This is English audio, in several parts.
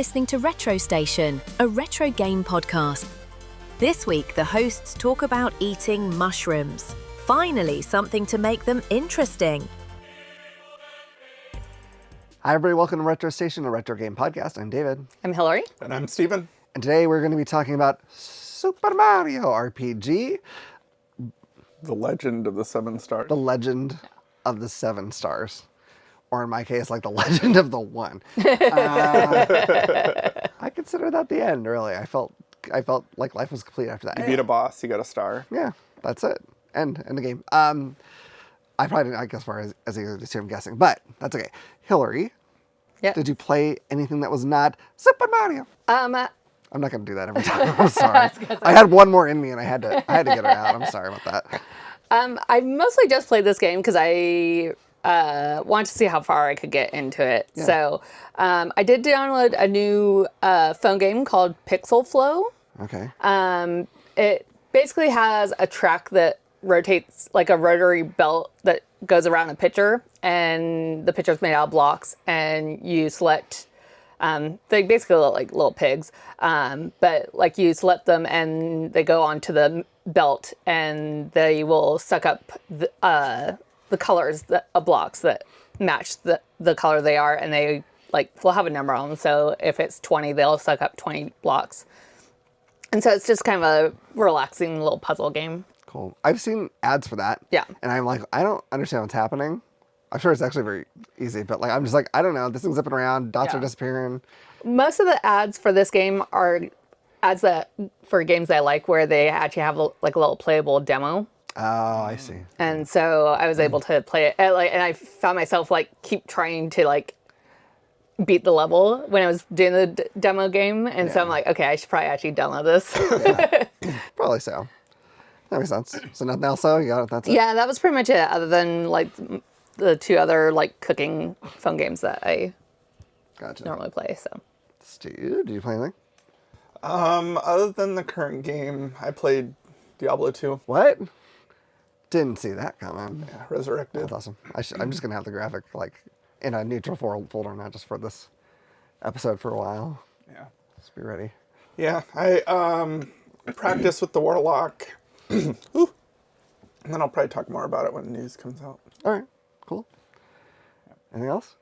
listening to Retro Station, a retro game podcast. This week, the hosts talk about eating mushrooms. Finally, something to make them interesting. Hi, everybody. Welcome to Retro Station, a retro game podcast. I'm David. I'm Hilary. And I'm Steven. And today we're going to be talking about Super Mario RPG, The Legend of the Seven Stars. The Legend of the Seven Stars. Or in my case, like the Legend of the One. I consider that the end, really. I felt like life was complete after that. You beat a boss, you got a star. Yeah, that's it. End the game. I probably didn't get as far as you two, I'm guessing. But that's okay. Hilary, Yep. did you play anything that was not Super Mario? I'm not going to do that every time. I'm sorry. I had one more in me and I had to get it out. I'm sorry about that. I mostly just played this game because I wanted to see how far I could get into it. Yeah. So I did download a new phone game called Pixel Flow. Okay. It basically has a track that rotates like a rotary belt that goes around a pitcher, and the pitcher's made out of blocks, and you select they basically look like little pigs, but like you select them and they go onto the belt and they will suck up the colors of blocks that match the color they are, and they will have a number on them. So if it's 20, they'll suck up 20 blocks. And so it's just kind of a relaxing little puzzle game. Cool. I've seen ads for that. Yeah. And I'm like, I don't understand what's happening. I'm sure it's actually very easy, but I'm just like, I don't know. This thing's zipping around. Dots are disappearing. Most of the ads for this game are ads for games that I like, where they actually have a little playable demo. Oh, I see. And so I was able to play it, and I found myself keep trying to beat the level when I was doing the demo game, and so I'm like, okay, I should probably actually download this. Probably so. That makes sense. So nothing else, though? You got it? That's it? Yeah, that was pretty much it, other than the two other cooking phone games that I Gotcha. normally play. So, Stu, did you play anything? Other than the current game, I played Diablo 2. What? Didn't see that coming. Yeah, Resurrected. That's awesome. I'm just going to have the graphic in a neutral folder now just for this episode for a while. Yeah. Just be ready. Yeah, I practiced with the Warlock. Ooh. And then I'll probably talk more about it when the news comes out. All right. Cool. Anything else?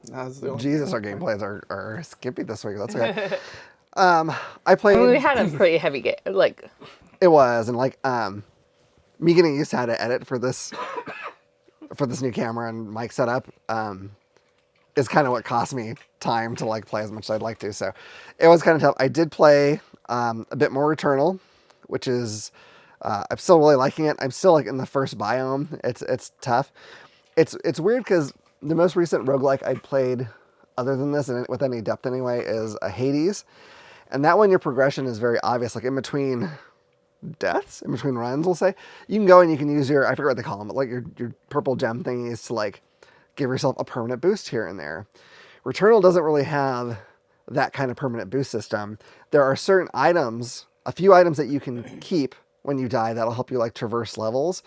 That's the only Jesus, our gameplays are skimpy this week. That's okay. I played... we had a pretty heavy game. It was, and me getting used to how to edit for this new camera and mic setup is kind of what cost me time to play as much as I'd like to. So it was kind of tough. I did play a bit more Returnal, which is I'm still really liking it. I'm still in the first biome. It's tough. It's weird because the most recent roguelike I played, other than this and with any depth anyway, is a Hades, and that one your progression is very obvious. In between deaths, in between runs, we'll say, you can go and you can use your, I forget what they call them, but your purple gem thingies to give yourself a permanent boost here and there. Returnal doesn't really have that kind of permanent boost system. There are certain items, a few items that you can keep when you die that'll help you traverse levels.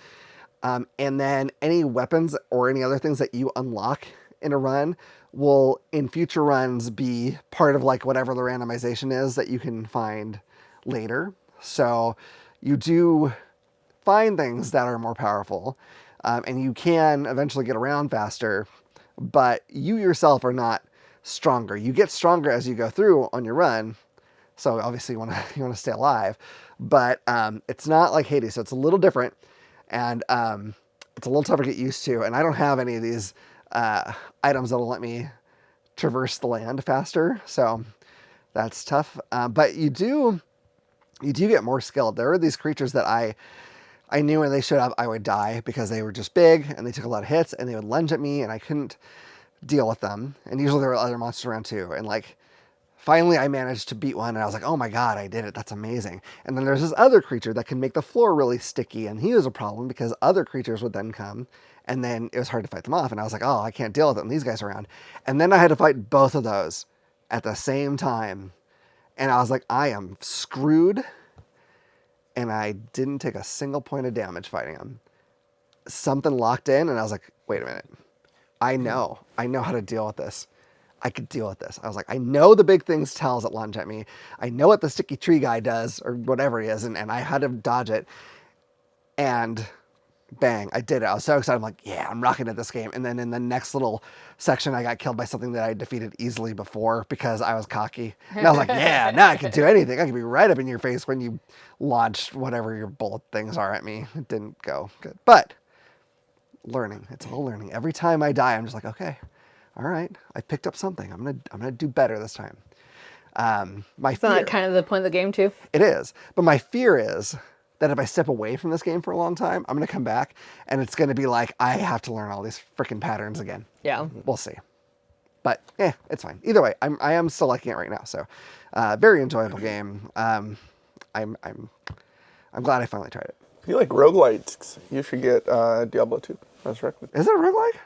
And then any weapons or any other things that you unlock in a run will in future runs be part of whatever the randomization is that you can find later. So you do find things that are more powerful, and you can eventually get around faster, but you yourself are not stronger. You get stronger as you go through on your run. So obviously you want to stay alive, but it's not like Hades. So it's a little different, and it's a little tougher to get used to. And I don't have any of these items that'll let me traverse the land faster. So that's tough. But you do get more skilled. There are these creatures that I knew when they showed up, I would die because they were just big and they took a lot of hits and they would lunge at me and I couldn't deal with them. And usually there were other monsters around too. And finally I managed to beat one and I was like, oh my God, I did it. That's amazing. And then there's this other creature that can make the floor really sticky. And he was a problem because other creatures would then come and then it was hard to fight them off. And I was like, oh, I can't deal with it. And these guys are around. And then I had to fight both of those at the same time. And I was like, I am screwed. And I didn't take a single point of damage fighting them. Something locked in and I was like, wait a minute. I know how to deal with this. I could deal with this. I was like, I know the big things tails that lunge at me. I know what the sticky tree guy does or whatever he is, and I had to dodge it. And bang, I did it. I was so excited. I'm like, yeah, I'm rocking at this game. And then in the next little section, I got killed by something that I defeated easily before because I was cocky. And I was like, yeah, now I can do anything. I can be right up in your face when you launch whatever your bullet things are at me. It didn't go good. But learning. It's all learning. Every time I die, I'm just like, okay, all right, I picked up something. I'm gonna do better this time. My fear, Isn't that kind of the point of the game too? it is, but my fear is that if I step away from this game for a long time, I'm gonna come back and it's gonna be like I have to learn all these freaking patterns again. Yeah. We'll see. But it's fine. Either way, I am still liking it right now. So, very enjoyable game. I'm glad I finally tried it. If you like roguelites, you should get Diablo 2 Resurrected. Is it a roguelike?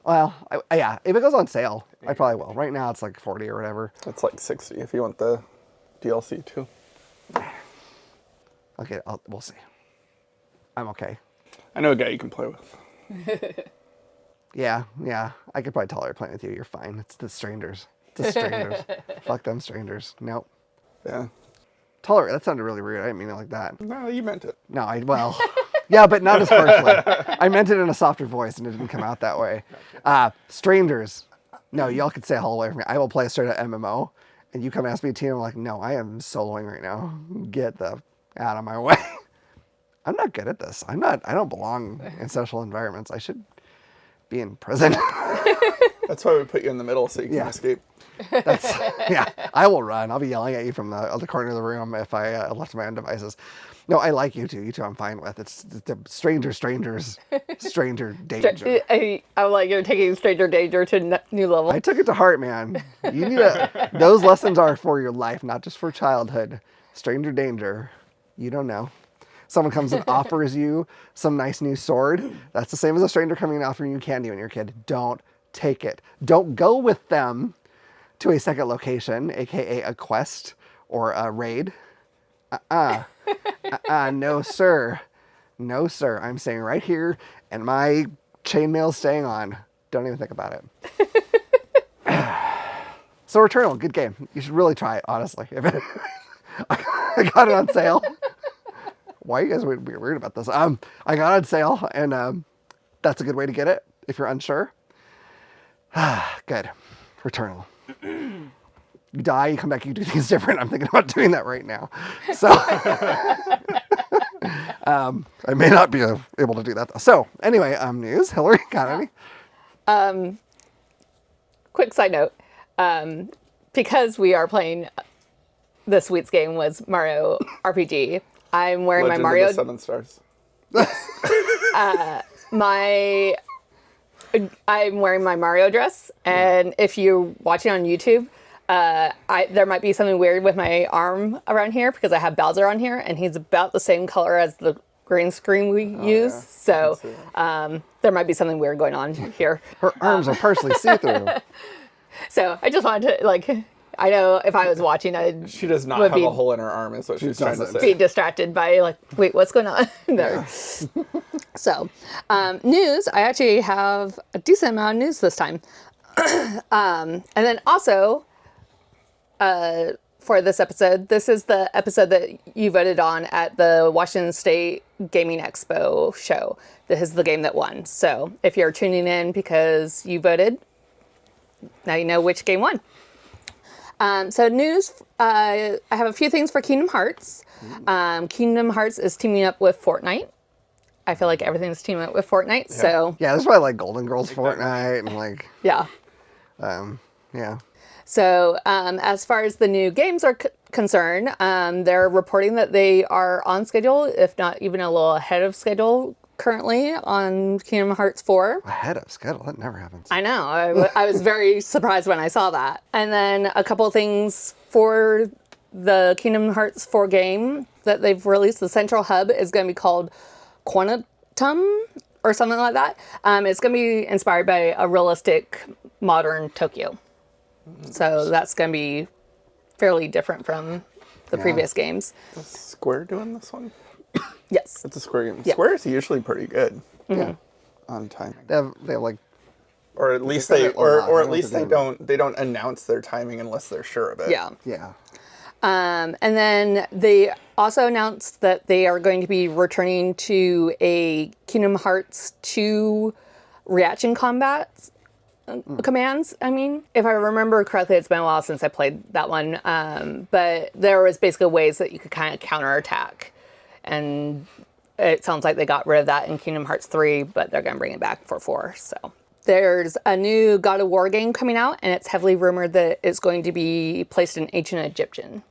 Well, yeah, if it goes on sale, I probably will. Right now it's like 40 or whatever. It's like 60 if you want the DLC too. Okay, we'll see. I'm okay. I know a guy you can play with. Yeah, I could probably tolerate playing with you. You're fine. It's the strangers. It's the strangers. Fuck them strangers. Nope. Yeah. Tolerate, that sounded really rude. I didn't mean it like that. No, you meant it. No, yeah, but not as harshly. I meant it in a softer voice and it didn't come out that way. Strangers. No, y'all could stay all away from me. I will play a straight up MMO and you come ask me a team. I'm like, no, I am soloing right now. Get the out of my way. I'm not good at this. I don't belong in social environments. I should be in prison. That's why we put you in the middle so you can escape. I will run. I'll be yelling at you from the other corner of the room if I left my own devices. No, I like you two. You two I'm fine with. It's the stranger danger. I like you're taking stranger danger to new level. I took it to heart, man. You need those lessons are for your life, not just for childhood. Stranger danger. You don't know. Someone comes and offers you some nice new sword. That's the same as a stranger coming and offering you candy when you're a kid. Don't take it. Don't go with them to a second location, aka a quest or a raid. No sir. No sir. I'm staying right here and my chainmail's staying on. Don't even think about it. So Returnal, good game. You should really try it, honestly. I got it on sale. Why are you guys weird about this? I got it on sale and that's a good way to get it if you're unsure. Good. Returnal. You die, you come back, you do things different. I'm thinking about doing that right now. So I may not be able to do that though. So anyway, news. Hilary, got any? Quick side note. Because we are playing this week's game was Mario RPG. I'm wearing Legend my Mario. of the 7 stars. I'm wearing my Mario dress, and if you're watching on YouTube, there might be something weird with my arm around here because I have Bowser on here, and he's about the same color as the green screen we use. Yeah. So there might be something weird going on here. Her arms are partially see-through. So I just wanted to I know if I was watching, She does not would have be- a hole in her arm, is what she's trying to doesn't. be say. distracted by wait, what's going on there? So, news. I actually have a decent amount of news this time, and then also for this episode, this is the episode that you voted on at the Washington State Gaming Expo show. This is the game that won. So, if you're tuning in because you voted, now you know which game won. So news, I have a few things for Kingdom Hearts. Kingdom Hearts is teaming up with Fortnite. I feel like everything's teaming up with Fortnite, so... Yeah, that's why I like Golden Girls Fortnite and Yeah. yeah. So as far as the new games are concerned, they're reporting that they are on schedule, if not even a little ahead of schedule currently on Kingdom Hearts 4. Ahead of schedule, that never happens. I know. I was very surprised when I saw that. And then a couple things for the Kingdom Hearts 4 game that they've released. The central hub is going to be called Quantum or something like that. It's going to be inspired by a realistic modern Tokyo. So that's going to be fairly different from the previous games. Is Square doing this one? Yes. It's a Square game. Yeah. Square is usually pretty good Yeah. on timing. They have like Or at least said they, it or not. I or don't at know least what they're they don't announce their timing unless they're sure of it. Yeah. Yeah. And then they also announced that they are going to be returning to a Kingdom Hearts 2 reaction combat commands. I mean, if I remember correctly, it's been a while since I played that one. But there was basically ways that you could kind of counterattack. And it sounds like they got rid of that in Kingdom Hearts 3, but they're going to bring it back for 4. So there's a new God of War game coming out, and it's heavily rumored that it's going to be placed in ancient Egyptian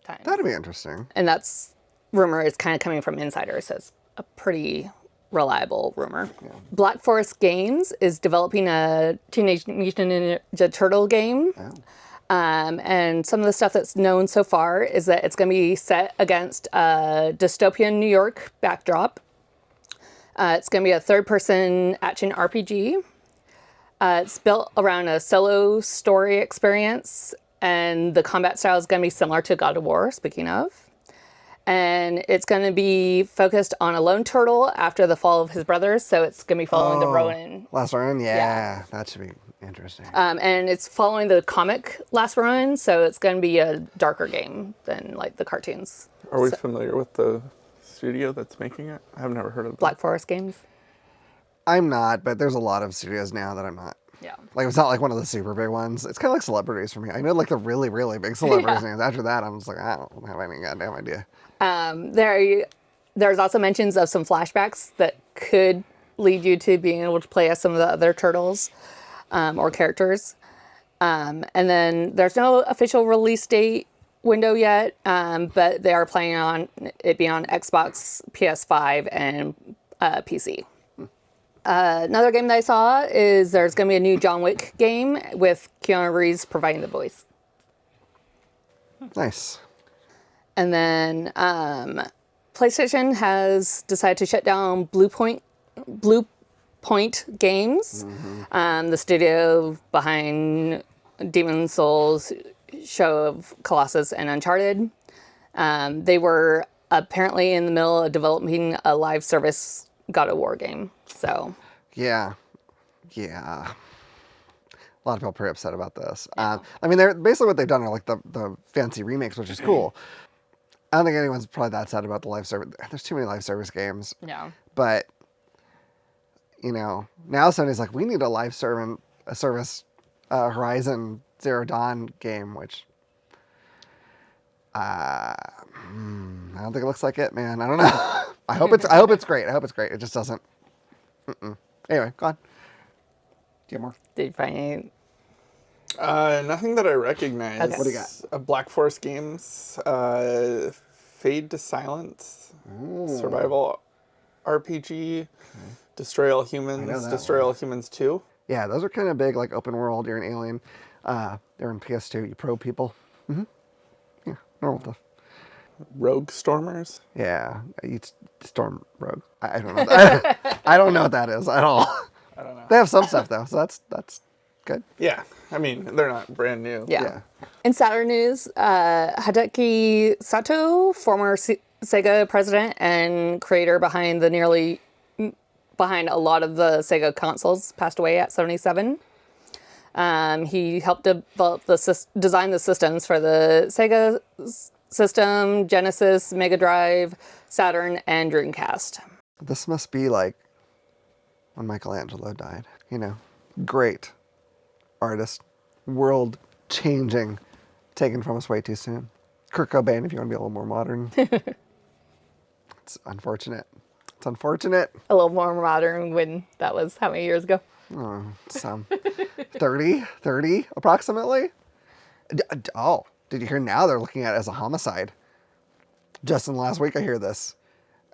times. That'd be interesting. And that's rumor is kind of coming from insiders, so it's a pretty reliable rumor. Yeah. Black Forest Games is developing a Teenage Mutant Ninja Turtle game. Oh. And some of the stuff that's known so far is that it's going to be set against a dystopian New York backdrop. It's going to be a third-person action RPG. It's built around a solo story experience, and the combat style is going to be similar to God of War, speaking of. And it's going to be focused on a lone turtle after the fall of his brothers, so it's going to be following the Ronin. Last Ronin? Yeah, that should be interesting. And it's following the comic Last Ronin, so it's going to be a darker game than like the cartoons. Are we familiar with the studio that's making it? I've never heard of them. Black Forest Games? I'm not, but there's a lot of studios now that I'm not. Yeah. Like, it's not like one of the super big ones. It's kind of like celebrities for me. I know like the really, really big celebrities names. After that, I'm just like, I don't have any goddamn idea. There's also mentions of some flashbacks that could lead you to being able to play as some of the other turtles or characters. And then there's no official release date window yet, but they are planning on it being on Xbox, PS5, and PC. Another game that I saw is there's going to be a new John Wick game with Keanu Reeves providing the voice. Nice. And then PlayStation has decided to shut down Blue Point Games, the studio behind Demon's Souls, Show of Colossus, and Uncharted. They were apparently in the middle of developing a live service God of War game. So yeah, a lot of people are pretty upset about this. I mean, they're basically what they've done are like the fancy remakes, which is cool. I don't think anyone's probably that sad about the live service. There's too many live service games. Yeah. But you know, now Sony's like, we need a live service Horizon Zero Dawn game, which I don't think it looks like it, man. I don't know. I hope it's great. It just doesn't. Anyway, go on. Do you have more? Did you find any? Nothing that I recognize. Okay. What do you got? Black Forest Games, Fade to Silence, survival RPG, Destroy All Humans, Destroy All Humans 2. Yeah, those are kind of big, like open world. You're an alien. They're in PS2. You probe people. Yeah, normal stuff. Rogue Stormers. Yeah, you storm rogue. I don't know. I don't know what that is at all. I don't know. They have some stuff though, so that's good. Yeah, I mean, they're not brand new. Yeah. In Saturn news, Hideki Sato, former Sega president and creator behind a lot of the Sega consoles, passed away at 77. He helped develop design the systems for the Sega system, Genesis, Mega Drive, Saturn, and Dreamcast. This must be like when Michelangelo died. You know, great artist, world changing, taken from us way too soon. Kurt Cobain, if you want to be a little more modern. It's unfortunate. It's unfortunate. A little more modern when that was how many years ago? Oh, some 30 approximately. Oh, did you hear now they're looking at it as a homicide? Just in the last week I hear this.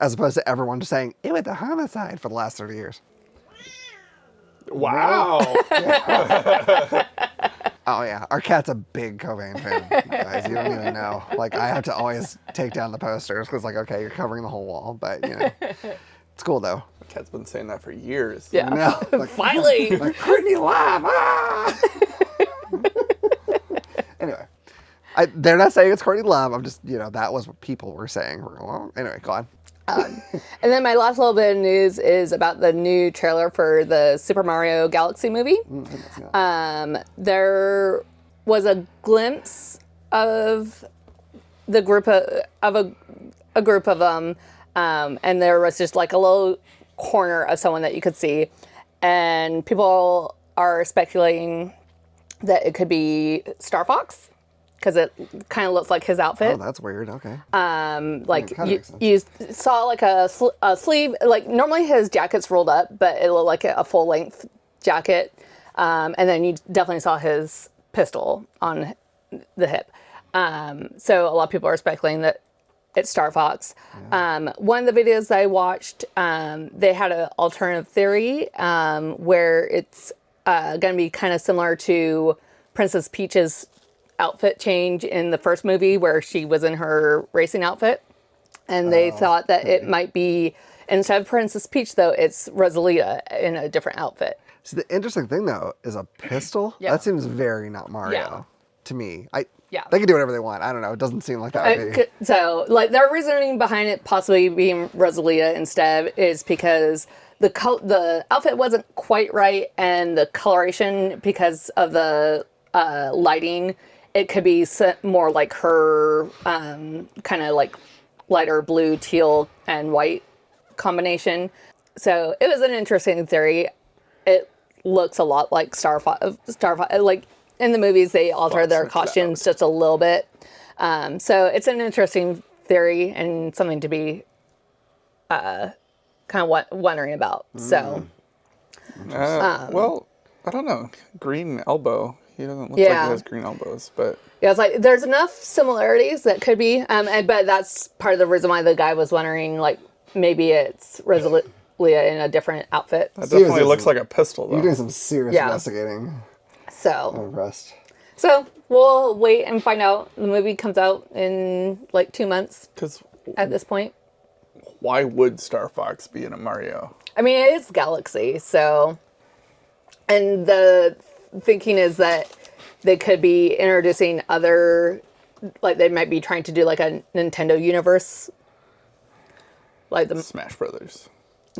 As opposed to everyone just saying, it was a homicide for the last 30 years. Wow. Oh yeah, our cat's a big Cobain fan, guys. You don't even know. Like, I have to always take down the posters because, like, okay, you're covering the whole wall, but you know, it's cool though. My cat's been saying that for years. Yeah. No, like, Finally. like Courtney Love. Ah! Anyway, they're not saying it's Courtney Love. I'm just, you know, that was what people were saying. Well, anyway, go on. And then my last little bit of news is about the new trailer for the Super Mario Galaxy movie. There was a glimpse of the group of a group of them, and there was just like a little corner of someone that you could see, and people are speculating that it could be Star Fox because it kind of looks like his outfit. Oh, that's weird. Okay. Like you saw like a sleeve, like normally his jacket's rolled up, but it looked like a full length jacket. And then you definitely saw his pistol on the hip. So a lot of people are speculating that it's Star Fox. Yeah. One of the videos I watched, they had an alternative theory where it's going to be kind of similar to Princess Peach's outfit change in the first movie where she was in her racing outfit. And they thought that it might be, instead of Princess Peach, though, it's Rosalita in a different outfit. So the interesting thing, though, is a pistol? Yeah. That seems very not Mario to me. Yeah. They can do whatever they want. I don't know. It doesn't seem like that would be. So, like, their reasoning behind it possibly being Rosalita instead is because the outfit wasn't quite right, and the coloration, because of the lighting, it could be more like her kind of like lighter blue, teal, and white combination. So it was an interesting theory. It looks a lot like Star Fox. Like in the movies, they alter their costumes just a little bit. So it's an interesting theory and something to be kind of wondering about. So, well, I don't know. Green elbow. He doesn't look like he has green elbows, but yeah, it's like there's enough similarities that could be. But that's part of the reason why the guy was wondering, like, maybe it's Rosalia in a different outfit. That definitely looks like a pistol, though. You're doing some serious investigating. So I'm impressed. So we'll wait and find out. The movie comes out in like 2 months. Because at this point, why would Star Fox be in a Mario? I mean, it is Galaxy, so, and the thinking is that they could be introducing other, like they might be trying to do like a Nintendo universe, like the Smash Brothers,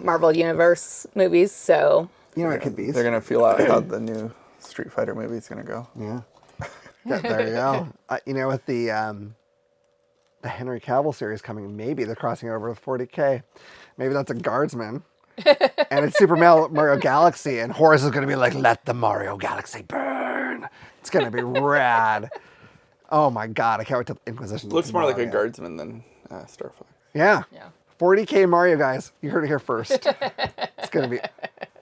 Marvel Universe movies. So you know, it could be. They're gonna feel out how the new Street Fighter movie is gonna go. Yeah. There you go. You know, with the Henry Cavill series coming, maybe they're crossing over with 40K. Maybe that's a guardsman. And it's Super Mario Galaxy, and Horace is going to be like, let the Mario Galaxy burn. It's going to be rad. Oh my God, I can't wait till Inquisition. Looks more like a guardsman than Star Fox. Yeah. 40K Mario, guys. You heard it here first. It's going to be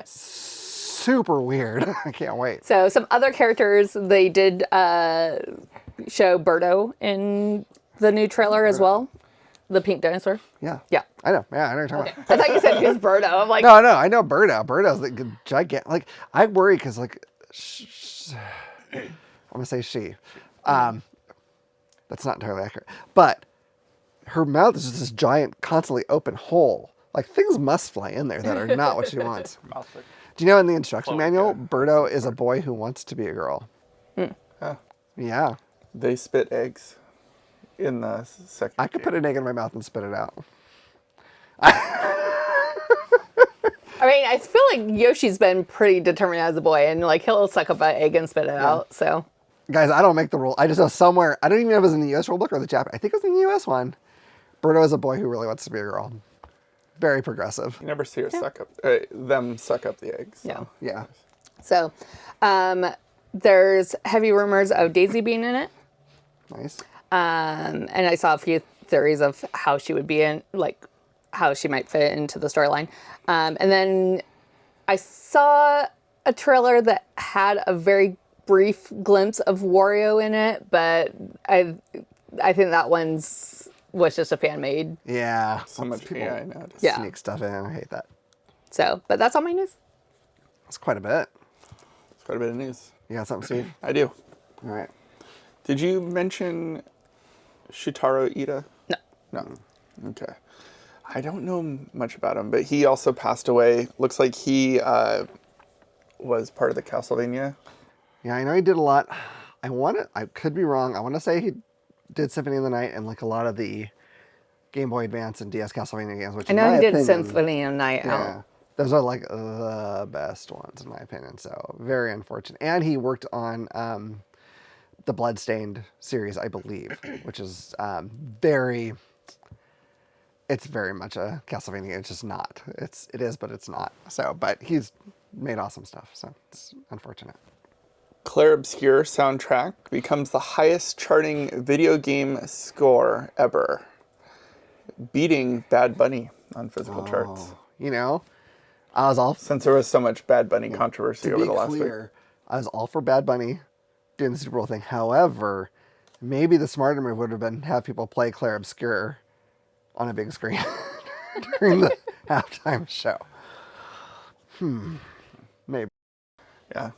super weird. I can't wait. So some other characters, they did show Birdo in the new trailer as well. The pink dinosaur. Yeah. Yeah. I know. Yeah, I know what you're talking about. I thought you said he was Birdo. I'm like, No, I know Birdo. Birdo's like gigantic. Like, I worry because, like, I'm going to say she. That's not entirely accurate. But her mouth is just this giant, constantly open hole. Like, things must fly in there that are not what she wants. Do you know in the instruction manual, Birdo is a boy who wants to be a girl? Huh. Yeah. They spit eggs in the second I could put an egg in my mouth and spit it out. I mean, I feel like Yoshi's been pretty determined as a boy, and like he'll suck up an egg and spit it out. So, guys, I don't make the rule. I just know somewhere. I don't even know if it was in the U.S. rule book or the Japanese. I think it was in the U.S. one. Birdo is a boy who really wants to be a girl. Very progressive. You never see her suck up them suck up the eggs. So. Yeah. So, there's heavy rumors of Daisy being in it. Nice. And I saw a few theories of how she would be in, like how she might fit into the storyline. And then I saw a trailer that had a very brief glimpse of Wario in it, but I think that was just a fan made. Yeah. So much AI now. Sneak stuff in. I hate that. So, but that's all my news. That's quite a bit. It's quite a bit of news. You got something, Steve? I do. All right. Did you mention Shitaro Ida? No. No. Okay. I don't know much about him, but he also passed away. Looks like he was part of the Castlevania. Yeah, I know he did a lot. I could be wrong. I want to say he did Symphony of the Night and like a lot of the Game Boy Advance and DS Castlevania games, which I in know my he did opinion, Symphony of Night yeah, Out. those are like the best ones in my opinion. So very unfortunate. And he worked on the Bloodstained series, I believe, which is very. It's very much a Castlevania. It's just not. It is, but it's not. So, but he's made awesome stuff. So it's unfortunate. Claire Obscure soundtrack becomes the highest charting video game score ever, beating Bad Bunny on physical charts. You know, I was all Since there was so much Bad Bunny controversy to over be the last clear, week. I was all for Bad Bunny doing the Super Bowl thing. However, maybe the smarter move would have been have people play Claire Obscure on a big screen during the halftime show. Maybe. Yeah.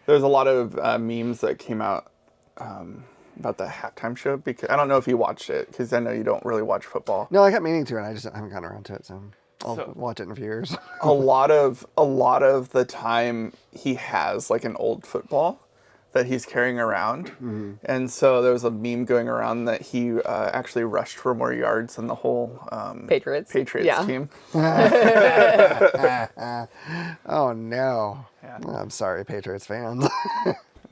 There's a lot of memes that came out about the halftime show. Because I don't know if you watched it, because I know you don't really watch football. No, I kept meaning to, and I just haven't gotten around to it. So I'll watch it in a few years. a lot of the time he has like an old football that he's carrying around, and so there was a meme going around that he actually rushed for more yards than the whole Patriots team. Oh no! Yeah. I'm sorry, Patriots fans.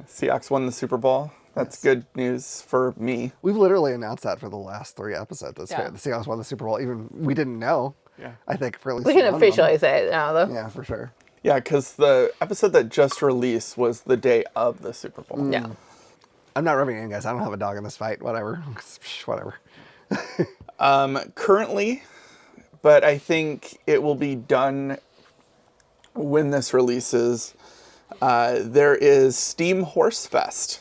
Seahawks won the Super Bowl. That's good news for me. We've literally announced that for the last 3 episodes. That's Yeah. fair. The Seahawks won the Super Bowl. Even we didn't know. Yeah. I think for at least We can one of them. officially say it now, though. Yeah, for sure. Yeah, because the episode that just released was the day of the Super Bowl. Yeah. I'm not rubbing it in, guys. I don't have a dog in this fight. Whatever. Whatever. Currently, but I think it will be done when this releases. There is Steam Horse Fest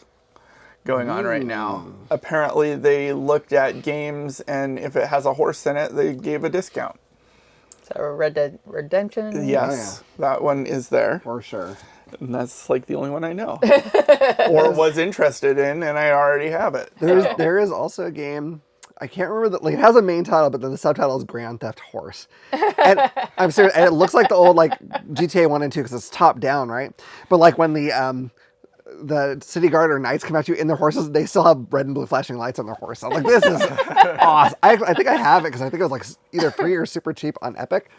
going on right now. Apparently, they looked at games, and if it has a horse in it, they gave a discount. So Red Dead Redemption. Yes, that one is there. For sure. And that's like the only one I know. Or was interested in, and I already have it. There is also a game. I can't remember it has a main title, but then the subtitle is Grand Theft Horse. And I'm serious, and it looks like the old like GTA 1 and 2 because it's top down, right? But like when the city guard or knights come at you in their horses, they still have red and blue flashing lights on their horse. I'm like, this is awesome. I think I have it because I think it was like either free or super cheap on Epic.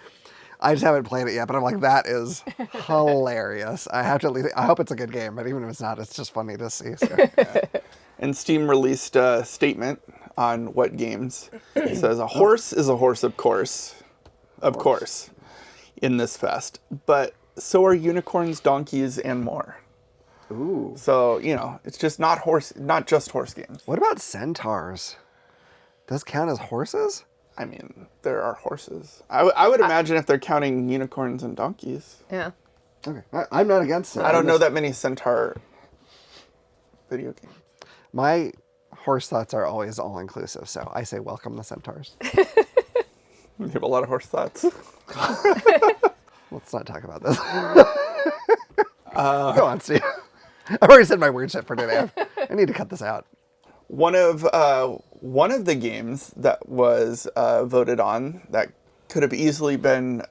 I just haven't played it yet, but I'm like, that is hilarious. I have to at least, I hope it's a good game, but even if it's not, it's just funny to see. So. And Steam released a statement on what games. It says, a horse is a horse, of course, in this fest. But so are unicorns, donkeys, and more. Ooh. So, it's just not just horse games. What about centaurs? Does count as horses? I mean, there are horses. I would imagine if they're counting unicorns and donkeys. Yeah. Okay, I'm not against it. I don't know that many centaur video games. My horse thoughts are always all inclusive, so I say welcome the centaurs. You have a lot of horse thoughts. Let's not talk about this. Go on, Steve. I've already said my weird shit for today. I need to cut this out. One of the games that was voted on that could have easily been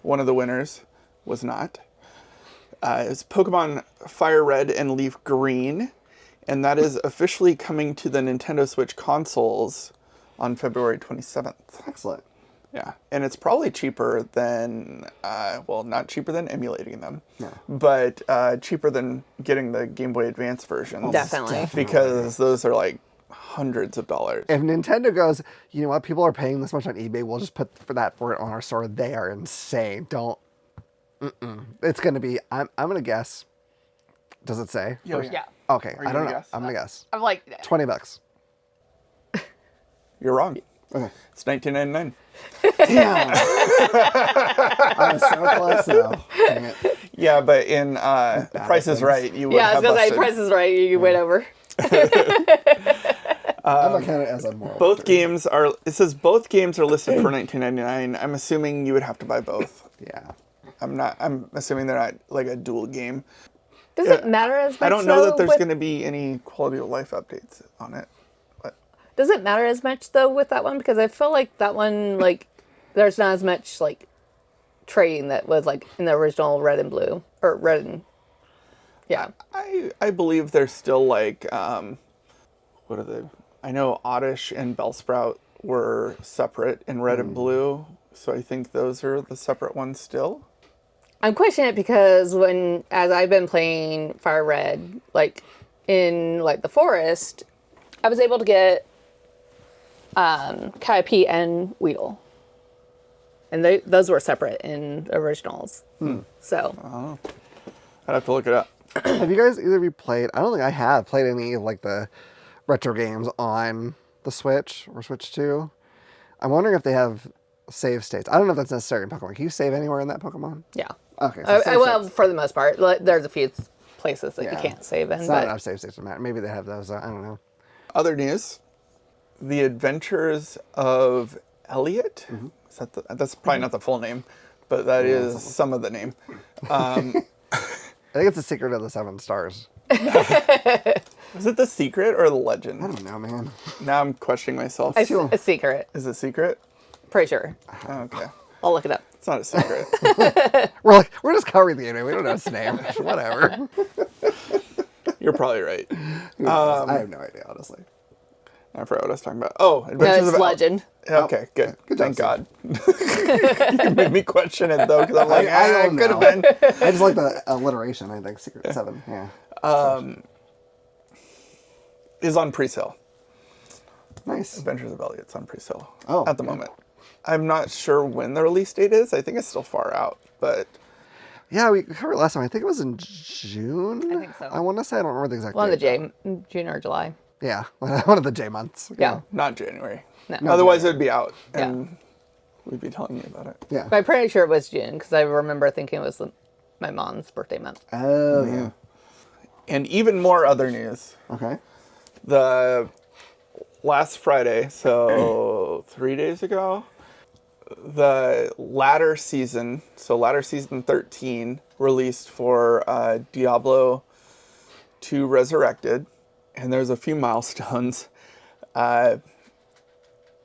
one of the winners was not. It's Pokemon Fire Red and Leaf Green, and that is officially coming to the Nintendo Switch consoles on February 27th. Excellent. Yeah, and it's probably cheaper than, not cheaper than emulating them, No. but cheaper than getting the Game Boy Advance versions. Definitely. Because those are like hundreds of dollars. If Nintendo goes, you know what, people are paying this much on eBay, we'll just put for it on our store. They are insane. Don't. It's going to be, I'm going to guess. Does it say? Yeah, yeah. Yeah. Okay, you I don't gonna know. guess? I'm going to guess. I'm like, $20. You're wrong. Okay. It's $19.99. Damn. I'm so close though. Dang it. Yeah, but in Price is things. Right, you would yeah, I have was gonna say, busted. Price is Right. You went over. I'm going to count it as a moral. Both victory. games are. It says both games are listed for $19.99. I'm assuming you would have to buy both. Yeah. I'm assuming they're not like a dual game. Does it matter as much? I don't know though, that there's with- going to be any quality of life updates on it. But Does it matter as much though with that one? Because I feel like that one, like, there's not as much like trading that was like in the original Red and Blue or Red and yeah. I believe there's still like what are they? I know Oddish and Bellsprout were separate in red and blue, so I think those are the separate ones still. I'm questioning it because as I've been playing Fire Red, like in like the forest, I was able to get Caterpie and Weedle. And those were separate in the originals. So I'd have to look it up. Have you guys either of you played? I don't think I have played any of like the retro games on the Switch or Switch 2. I'm wondering if they have save states. I don't know if that's necessary in Pokemon. Can you save anywhere in that Pokemon? yeah. Okay. So save Well, states. for the most part, there's a few places that you can't save in. It's not But enough save states to matter. Maybe they have those. I don't know. Other news: The Adventures of Elliot. Is that that's probably not the full name, but that is some of the name. I think it's the Secret of the Seven Stars. Is it the secret or the I legend? don't know, man. Now I'm questioning myself. it's a secret. Is it secret? Pretty sure. Oh, okay. I'll look it up. It's not a secret. We're just covering the anime. We don't know its name. Whatever. You're probably right. I have no idea, honestly. I forgot what I was talking about. Oh, No, Adventures it's of legend. Okay, good. Good job, Thank God. You made me question it though, because I'm like, I it don't could have know. been. I just like the alliteration. I think Secret Seven. Yeah. Is on pre-sale. Nice. Adventures of Elliot's on pre-sale. Oh, At the yeah. moment. I'm not sure when the release date is. I think it's still far out, but Yeah, we covered it last time. I think it was in June. I think so. I want to say I don't remember the exact One of date. the June or July. Yeah, one of the J months. Yeah. not January. No. Otherwise, it would be out, Yeah. and we'd be telling you about it. Yeah. But I'm pretty sure it was June because I remember thinking it was my mom's birthday month. Oh yeah. And even more other news. Okay. The last Friday, so 3 days ago, the ladder season, so ladder season 13, released for Diablo 2 Resurrected, and there's a few milestones.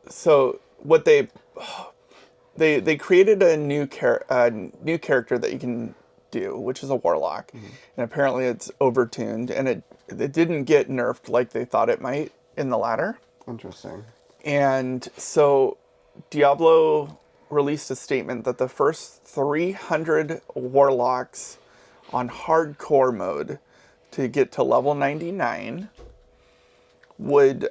So what they created a new character that you can do, which is a warlock, and apparently it's overtuned, and it didn't get nerfed like they thought it might in the ladder. Interesting. And so Diablo released a statement that the first 300 warlocks on hardcore mode to get to level 99 would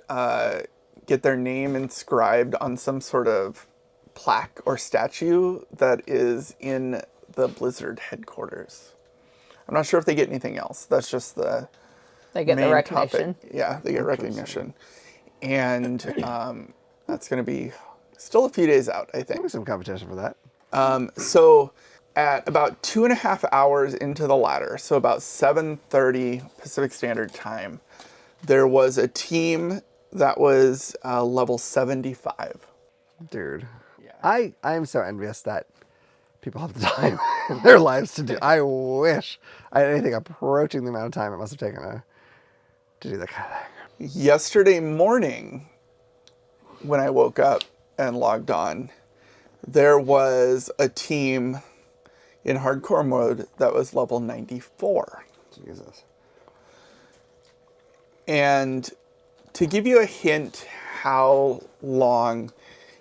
get their name inscribed on some sort of plaque or statue that is in the Blizzard headquarters. I'm not sure if they get anything else. That's just the They get the main recognition. topic. Yeah, they get recognition. And that's going to be still a few days out, I think. There'll be some competition for that. So at about 2.5 hours into the ladder, so about 7:30 Pacific Standard Time, there was a team that was level 75. Dude. I am so envious that people have the time in their lives to do. I wish I had anything approaching the amount of time it must have taken to do that kind of thing. Yesterday morning, when I woke up and logged on, there was a team in hardcore mode that was level 94. Jesus. And to give you a hint how long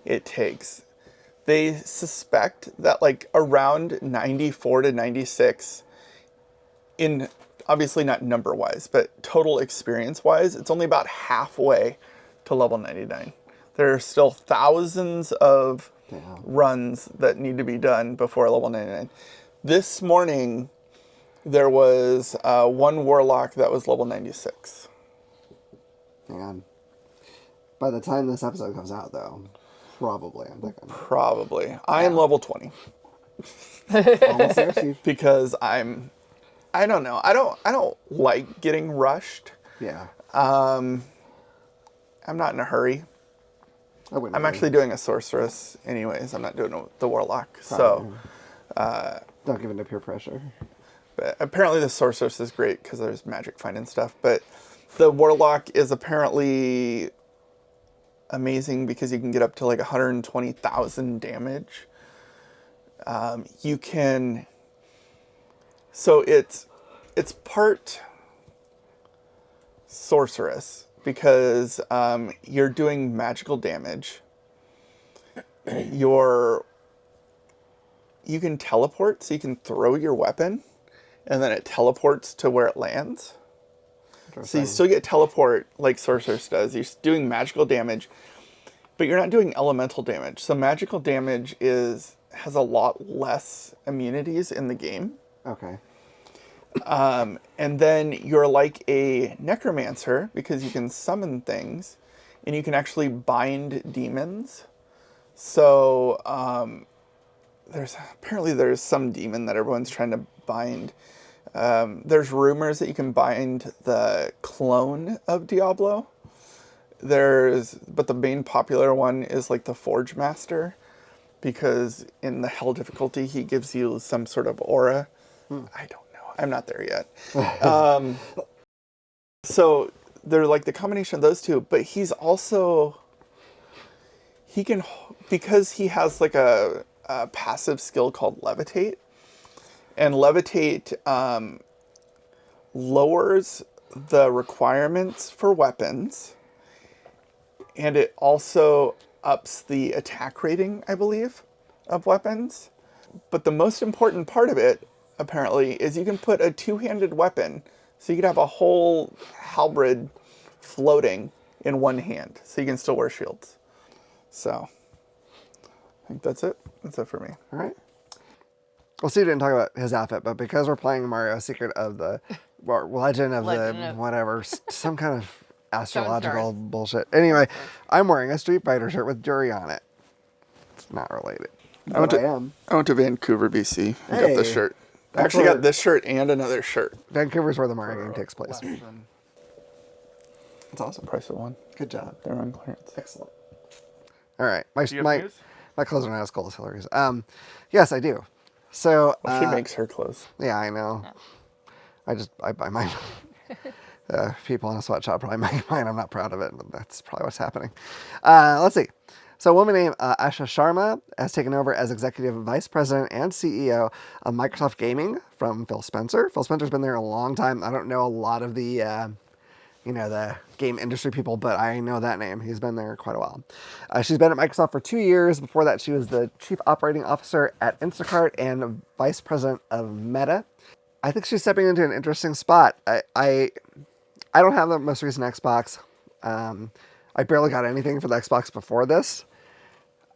it takes, they suspect that like around 94 to 96, in obviously not number wise, but total experience wise, it's only about halfway to level 99. There are still thousands of runs that need to be done before level 99. This morning, there was one warlock that was level 96. Man. By the time this episode comes out, though, probably, I'm thinking. Probably. I am level 20 Almost there, Steve. because I don't know. I don't like getting rushed. Yeah. I'm not in a hurry. I wouldn't I'm really. actually doing a sorceress anyways. I'm not doing the warlock. So, Don't give in to peer pressure. but apparently the sorceress is great because there's magic finding stuff. But the warlock is apparently amazing because you can get up to like 120,000 damage. You can. So it's part sorceress because you're doing magical damage. You can teleport, so you can throw your weapon, and then it teleports to where it lands. So you still get teleport like Sorceress does. You're doing magical damage, but you're not doing elemental damage. So magical damage has a lot less immunities in the game. Okay. And then you're like a necromancer because you can summon things, and you can actually bind demons. So there's some demon that everyone's trying to bind. There's rumors that you can bind the clone of Diablo. But the main popular one is like the Forge Master, because in the Hell difficulty he gives you some sort of aura. I don't know. I'm not there yet. So they're like the combination of those two, but because he has like a passive skill called Levitate, and Levitate lowers the requirements for weapons, and it also ups the attack rating, I believe, of weapons. But the most important part of it, apparently, is you can put a two-handed weapon, so you could have a whole halberd floating in one hand, so you can still wear shields. So I think that's it. That's it for me. All right. Well, Steve didn't talk about his outfit, but because we're playing Mario Secret of the Legend of whatever, some kind of astrological bullshit. Anyway, I'm wearing a Street Fighter shirt with Jury on it. It's not related. I went to Vancouver, BC. I got this shirt. I actually got this shirt and another shirt. Vancouver's where the Mario game takes place. It's awesome. Price of one. Good job. They're on clearance. Excellent. All right. My clothes are not as cool as Hilary's. Yes, I do. So she makes her clothes. Yeah, I know. Yeah. I buy mine. People in a sweatshop probably make mine. I'm not proud of it, but that's probably what's happening. Let's see. So a woman named Asha Sharma has taken over as Executive Vice President and CEO of Microsoft Gaming from Phil Spencer. Phil Spencer's been there a long time. I don't know a lot of the, the game industry people, but I know that name. He's been there quite a while. She's been at Microsoft for 2 years. Before that, she was the Chief Operating Officer at Instacart and Vice President of Meta. I think she's stepping into an interesting spot. I don't have the most recent Xbox. I barely got anything for the Xbox before this.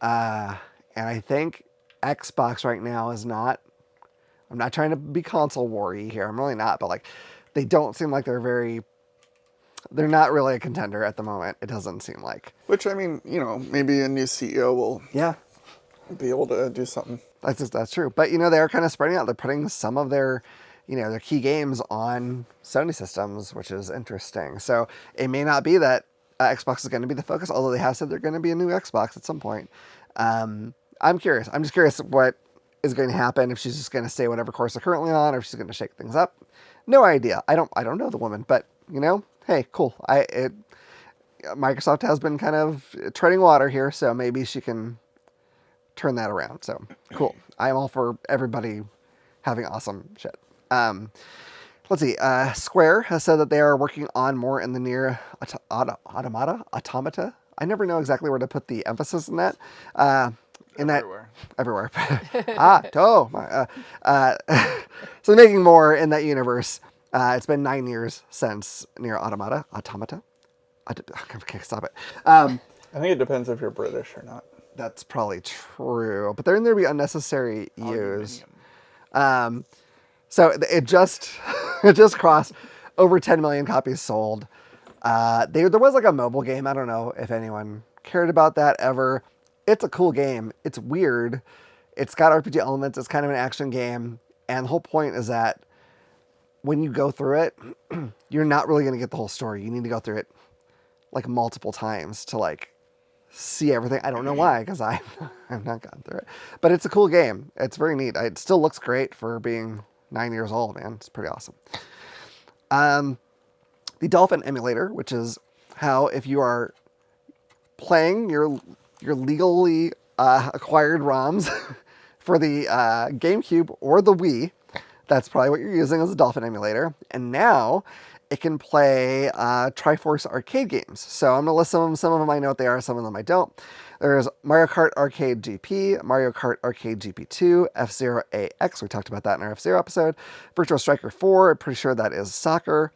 And I think Xbox right now is not, I'm not trying to be console war-y here. I'm really not, but they don't seem like they're not really a contender at the moment. It doesn't seem like. Which, I mean, maybe a new CEO will be able to do something. That's true. But, they are kind of spreading out. They're putting some of their, their key games on Sony systems, which is interesting. So it may not be that Xbox is going to be the focus, although they have said they're going to be a new Xbox at some point. I'm curious. I'm just curious what is going to happen, if she's just going to stay whatever course they're currently on, or if she's going to shake things up. No idea. I don't know the woman, but, hey, cool. Microsoft has been kind of treading water here, so maybe she can turn that around. So cool. I'm all for everybody having awesome shit. Let's see. Square has said that they are working on more in the near automata. I never know exactly where to put the emphasis in that. Everywhere. So making more in that universe. It's been 9 years since near automata. Okay, stop it. I think it depends if you're British or not. That's probably true, but there'd be unnecessary use. So it just crossed over 10 million copies sold. There was a mobile game. I don't know if anyone cared about that ever. It's a cool game. It's weird. It's got RPG elements. It's kind of an action game. And the whole point is that when you go through it, you're not really going to get the whole story. You need to go through it multiple times to see everything. I don't know why, because I've not gone through it. But it's a cool game. It's very neat. It still looks great for being 9 years old, man. It's pretty awesome. The Dolphin emulator, which is how if you are playing your legally acquired ROMs for the GameCube or the Wii, that's probably what you're using as a Dolphin emulator. And now it can play Triforce arcade games. So I'm going to list some of them. Some of them I know what they are, some of them I don't. There's Mario Kart Arcade GP, Mario Kart Arcade GP2, F-Zero AX, we talked about that in our F-Zero episode, Virtual Striker 4, I'm pretty sure that is soccer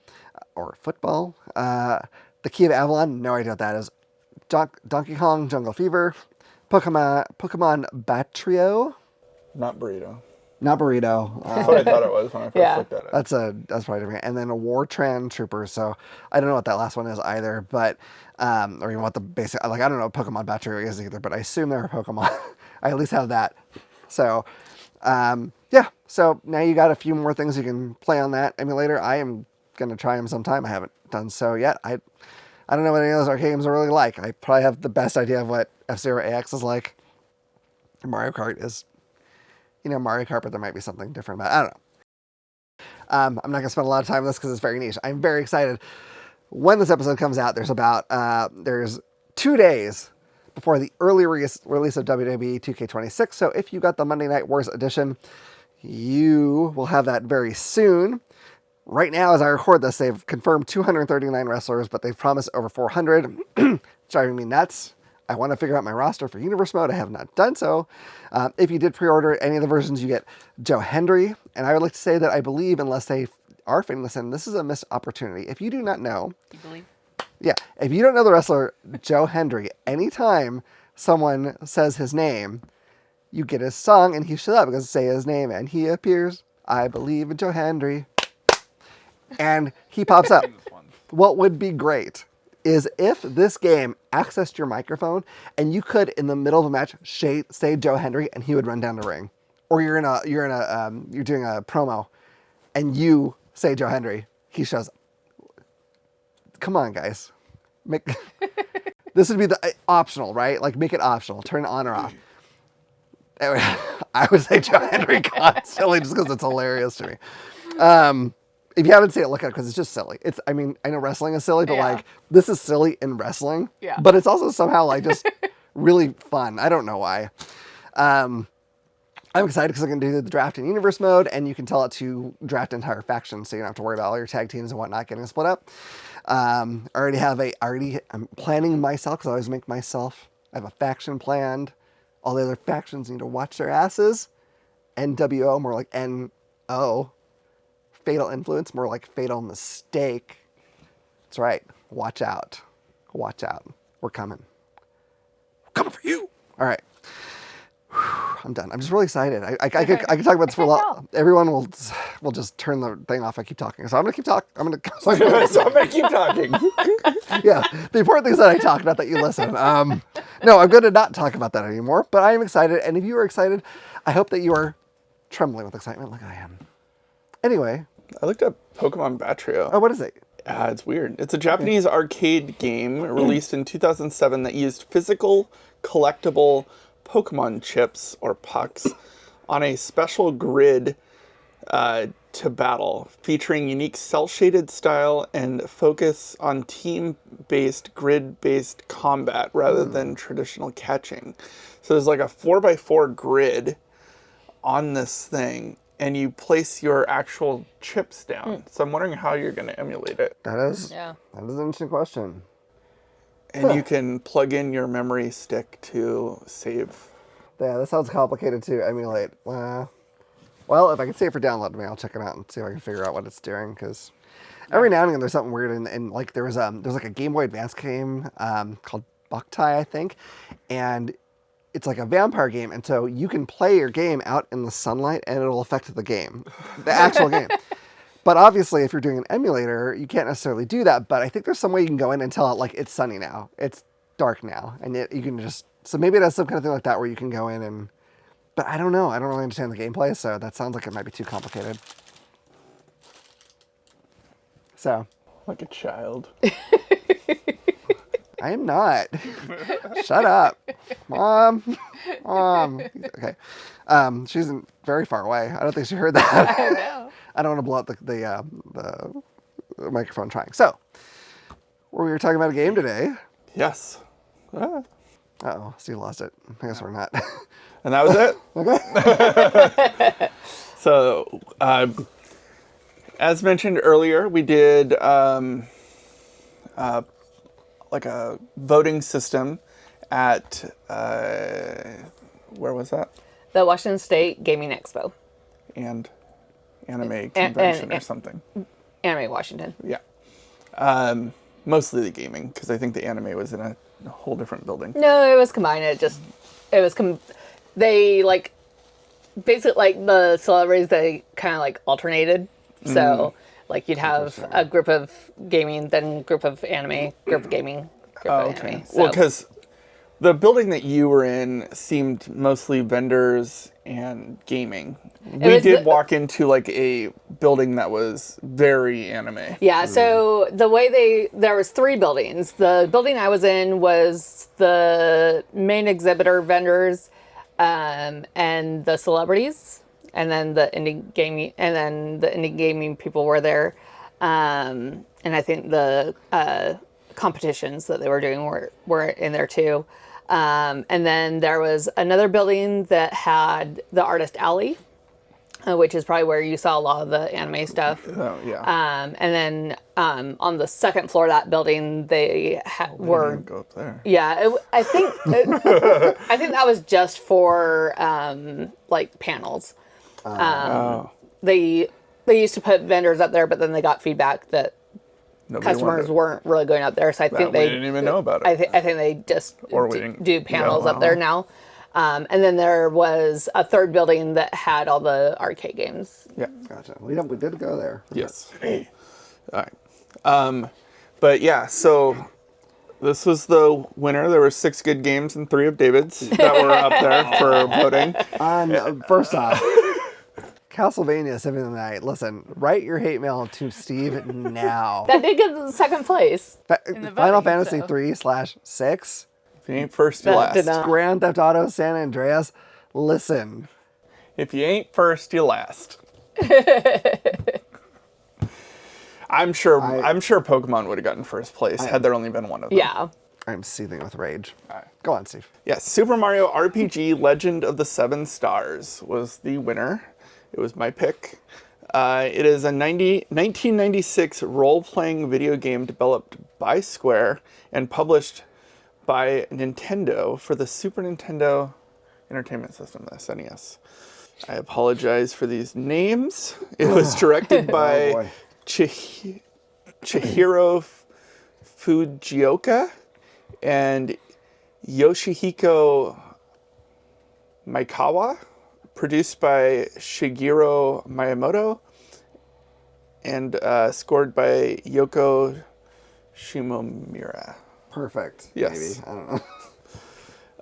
or football. The Key of Avalon, no idea what that is. Donkey Kong Jungle Fever, Pokemon Batrio. Not burrito. Not burrito. That's what I thought it was when I first looked at it. That's probably different. And then a Wartran Trooper. So I don't know what that last one is either, but or even what the basic, like I don't know what Pokemon Battery is either, but I assume they're a Pokemon. I at least have that. So yeah. So now you got a few more things you can play on that emulator. I am gonna try them sometime. I haven't done so yet. I don't know what any of those arcade games are really like. I probably have the best idea of what F-Zero AX is like. Mario Kart is, Mario Kart, but there might be something different about it. I don't know. I'm not going to spend a lot of time on this because it's very niche. I'm very excited. When this episode comes out, there's 2 days before the early release of WWE 2K26. So if you got the Monday Night Wars edition, you will have that very soon. Right now, as I record this, they've confirmed 239 wrestlers, but they've promised over 400, driving me nuts. I want to figure out my roster for Universe Mode. I have not done so. If you did pre-order any of the versions, you get Joe Hendry. And I would like to say that I believe, unless they are famous, and this is a missed opportunity. If you do not know... You believe? Yeah. If you don't know the wrestler Joe Hendry, anytime someone says his name, you get his song, and he shows up because say his name, and he appears. I believe in Joe Hendry. And he pops up. What would be great is if this game accessed your microphone and you could, in the middle of a match, say Joe Hendry and he would run down the ring, or you're doing a promo, and you say Joe Hendry, he shows up. Come on, guys, this would be the optional, right? Like make it optional, turn it on or off. Anyway, I would say Joe Hendry constantly just because it's hilarious to me. If you haven't seen it, look at it because it's just silly. I know wrestling is silly, but like this is silly in wrestling. Yeah. But it's also somehow like just really fun. I don't know why. I'm excited because I can do the draft in Universe Mode, and you can tell it to draft entire factions, so you don't have to worry about all your tag teams and whatnot getting split up. I'm planning myself because I always make myself. I have a faction planned. All the other factions need to watch their asses. NWO, more like NO. Fatal Influence, more like Fatal Mistake. That's right. Watch out. Watch out. We're coming. We're coming for you. All right. I'm done. I'm just really excited. I could talk about this for a lot. Everyone will just turn the thing off. I keep talking. So I'm going to keep talking. So I'm going to keep talking. Yeah. The important thing is that I talk, not that you listen. No, I'm going to not talk about that anymore, but I am excited. And if you are excited, I hope that you are trembling with excitement like I am. Anyway. I looked up Pokemon Batrio. Oh, what is it? It's weird. It's a Japanese arcade game released in 2007 that used physical, collectible Pokemon chips, or pucks, on a special grid to battle, featuring unique cel-shaded style and focus on team-based, grid-based combat rather than traditional catching. So there's like a 4x4 grid on this thing, and you place your actual chips down. So I'm wondering how you're going to emulate it. That is an interesting question. And you can plug in your memory stick to save. Yeah, that sounds complicated to emulate. Well, if I can save for download, maybe I'll check it out and see if I can figure out what it's doing. Because every now and again there's something weird, and like there's like a Game Boy Advance game called Boktai, I think, and it's like a vampire game, and so you can play your game out in the sunlight, and it'll affect the game, the actual game. But obviously, if you're doing an emulator, you can't necessarily do that. But I think there's some way you can go in and tell it, like, it's sunny now, it's dark now, and you can just, so maybe it has some kind of thing like that where you can go in and, but I don't know. I don't really understand the gameplay, so that sounds like it might be too complicated. So. Like a child. I am not. Shut up. Mom. Okay. She isn't very far away. I don't think she heard that. I know. I don't want to blow up the microphone trying. So, we were talking about a game today. Yes. Uh-oh, Steve lost it. I guess we're not. And that was it? Okay. So, As mentioned earlier, we did like a voting system at where was that? The Washington State Gaming Expo, And anime convention or something. Anime Washington. Yeah. Mostly the gaming, because I think the anime was in a whole different building. No, it was combined. They like basically like the celebrities. They kind of like alternated. So like you'd have a group of gaming, then group of anime, group of gaming, group of anime. So. Well, because the building that you were in seemed mostly vendors and gaming. We did walk into like a building that was very anime. Yeah, so there was 3 buildings. The building I was in was the main exhibitor vendors, and the celebrities, and then the indie gaming people were there, and I think the competitions that they were doing were in there too. And then there was another building that had the artist alley, which is probably where you saw a lot of the anime stuff. Oh, yeah. And then on the second floor of that building, they were go up there. Yeah, I think I think that was just for like panels. They used to put vendors up there, but then they got feedback that customers weren't really going up there, so I think they didn't even know about it. I think they just do panels up there now. And then there was a third building that had all the arcade games. Yeah. Gotcha. We did go there. Yes. All right. But yeah, so this was the winner. There were 6 good games and 3 of David's that were up there for voting. First off, Castlevania Symphony of the Night. Listen, write your hate mail to Steve now. That did get the second place. Final Fantasy 3/6. If you ain't first, you That did last. not. Grand Theft Auto San Andreas. Listen. If you ain't first, you last. I'm sure Pokemon would have gotten first place had there only been one of them. Yeah. I'm seething with rage. Go on, Steve. Yes, Super Mario RPG Legend of the 7 Stars was the winner. It was my pick. It is a 1996 role-playing video game developed by Square and published by Nintendo for the Super Nintendo Entertainment System, the SNES. I apologize for these names. It was directed by Chihiro Fujioka and Yoshihiko Maekawa, produced by Shigeru Miyamoto, and scored by Yoko Shimomura. Perfect. Yes. Maybe. I don't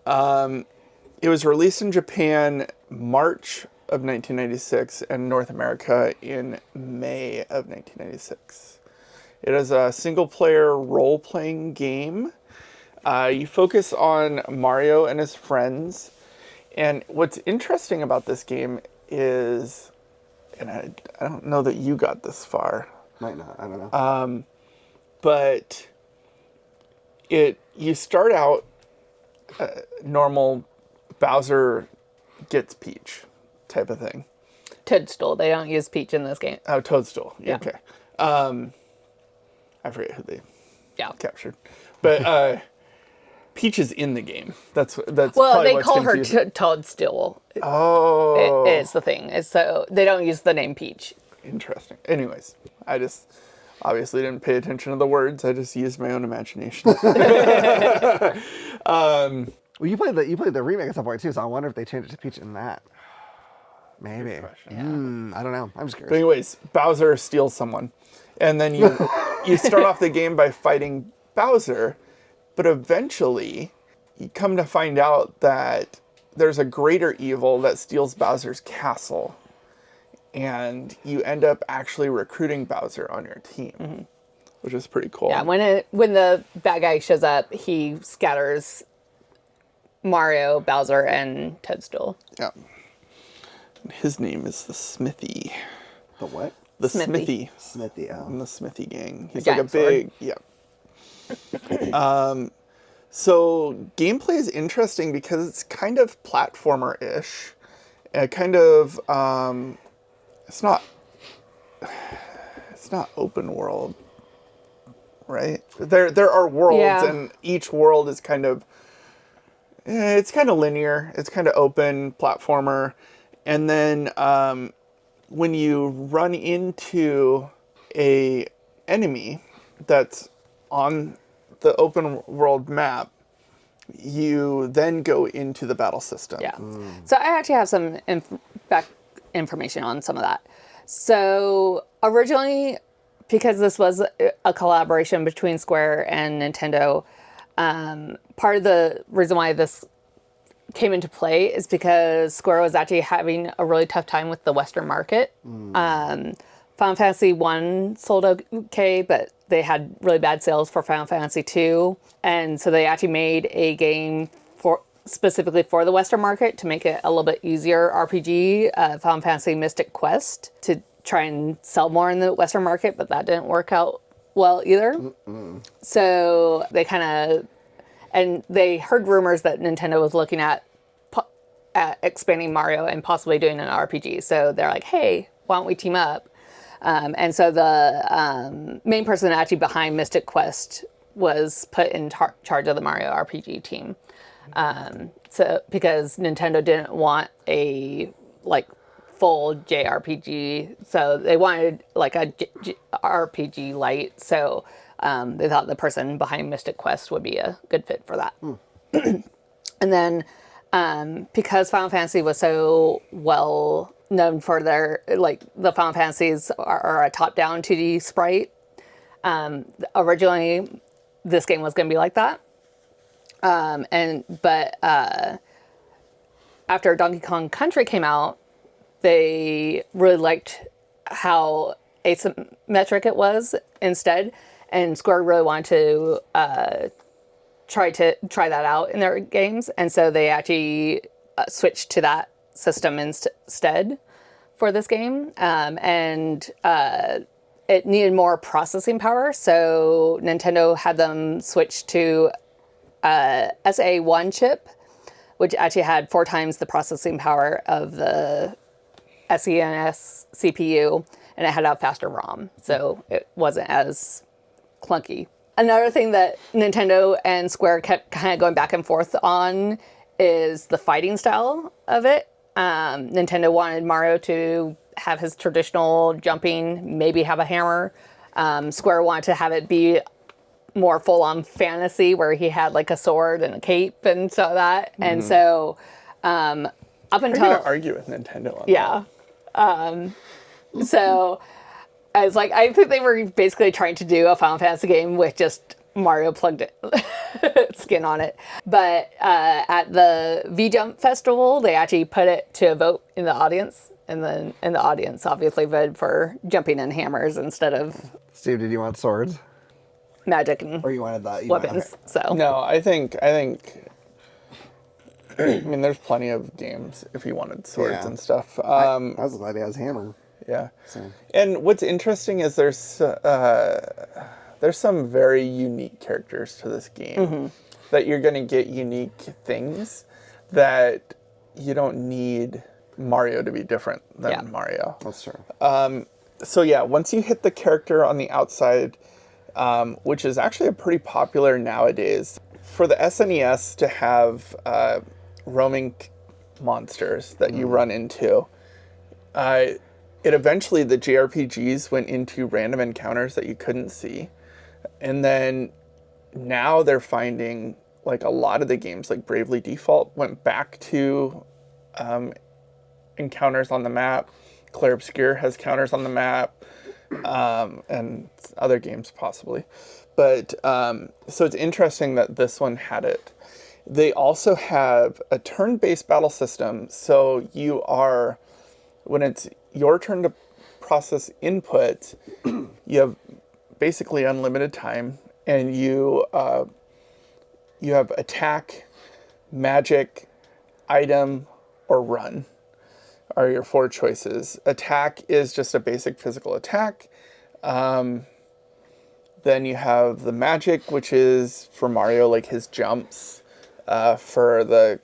know. It was released in Japan March of 1996 and North America in May of 1996. It is a single-player role-playing game. You focus on Mario and his friends. And what's interesting about this game is, and I don't know that you got this far. Might not. I don't know. But you start out normal Bowser gets Peach type of thing. Toadstool. They don't use Peach in this game. Oh, Toadstool. Yeah. Okay. I forget who they Yeah. captured, but Peach is in the game. That's Well, probably they what's call her confusing. Toadstool. Oh, It's the thing. So they don't use the name Peach. interesting. Anyways, I just obviously didn't pay attention to the words. I just used my own imagination. Well, you played the remake at some point too, so I wonder if they changed it to Peach in that. Maybe. I don't know. I'm just curious. But anyways, Bowser steals someone, and then you start off the game by fighting Bowser, but eventually you come to find out that there's a greater evil that steals Bowser's castle, and you end up actually recruiting Bowser on your team, which is pretty cool. Yeah, when the bad guy shows up, he scatters Mario, Bowser, and Toadstool. Yeah. His name is the Smithy. The what? The Smithy. Smithy. Oh. In the Smithy gang. He's giant like a big, yeah. So gameplay is interesting because it's kind of platformer-ish. Kind of, it's not, it's not open world, right? There are worlds, Yeah. and each world is kind of it's kind of linear. It's kind of open platformer, and then when you run into a enemy that's on the open world map, you then go into the battle system. Yeah. So I actually have some back information on some of that. So originally, because this was a collaboration between Square and Nintendo, part of the reason why this came into play is because Square was actually having a really tough time with the Western market. Final Fantasy 1 sold okay, but they had really bad sales for Final Fantasy 2. And so they actually made a game specifically for the Western market to make it a little bit easier RPG, Final Fantasy Mystic Quest, to try and sell more in the Western market, but that didn't work out well either. So they and they heard rumors that Nintendo was looking at expanding Mario and possibly doing an RPG. So they're like, hey, why don't we team up? And so the main person actually behind Mystic Quest was put in charge of the Mario RPG team. So because Nintendo didn't want a full JRPG, so they wanted like a RPG light. So they thought the person behind Mystic Quest would be a good fit for that. And then because Final Fantasy was so well known for their, the Final Fantasies are a top-down 2D sprite, originally this game was going to be like that. But after Donkey Kong Country came out, they really liked how asymmetric it was instead, and Square really wanted to try that out in their games, and so they actually switched to that system instead for this game, and it needed more processing power, so Nintendo had them switch to SA1 chip, which actually had 4 times the processing power of the SNES CPU, and it had a faster ROM, so it wasn't as clunky. Another thing that Nintendo and Square kept kind of going back and forth on is the fighting style of it. Nintendo wanted Mario to have his traditional jumping, maybe have a hammer. Square wanted to have it be more full-on fantasy, where he had like a sword and a cape and so that. And so up I'm until going to argue with Nintendo on that. So I was like, I think they were basically trying to do a Final Fantasy game with just Mario plugged skin on it. But at the V-Jump Festival, they actually put it to a vote in the audience. And then the audience obviously voted for jumping and hammers instead of Steve, did you want swords? magic and Or you wanted that? weapons. So No, I think I mean, there's plenty of games if you wanted swords Yeah. and stuff. I was glad he has hammer. Yeah. So. And what's interesting is there's some very unique characters to this game that you're going to get unique things that you don't need Mario to be different than Mario. That's true. So yeah, once you hit the character on the outside, which is actually pretty popular nowadays, for the SNES to have roaming monsters that you run into, it eventually, the JRPGs went into random encounters that you couldn't see. And then now they're finding, like, a lot of the games, like Bravely Default, went back to encounters on the map. Clair Obscur has counters on the map, and other games possibly. But, so it's interesting that this one had it. They also have a turn-based battle system, so you are, when it's your turn to process input, you have basically unlimited time, and you have attack, magic, item, or run are your 4 choices. Attack is just a basic physical attack. Then you have the magic, which is for Mario, like his jumps. For the,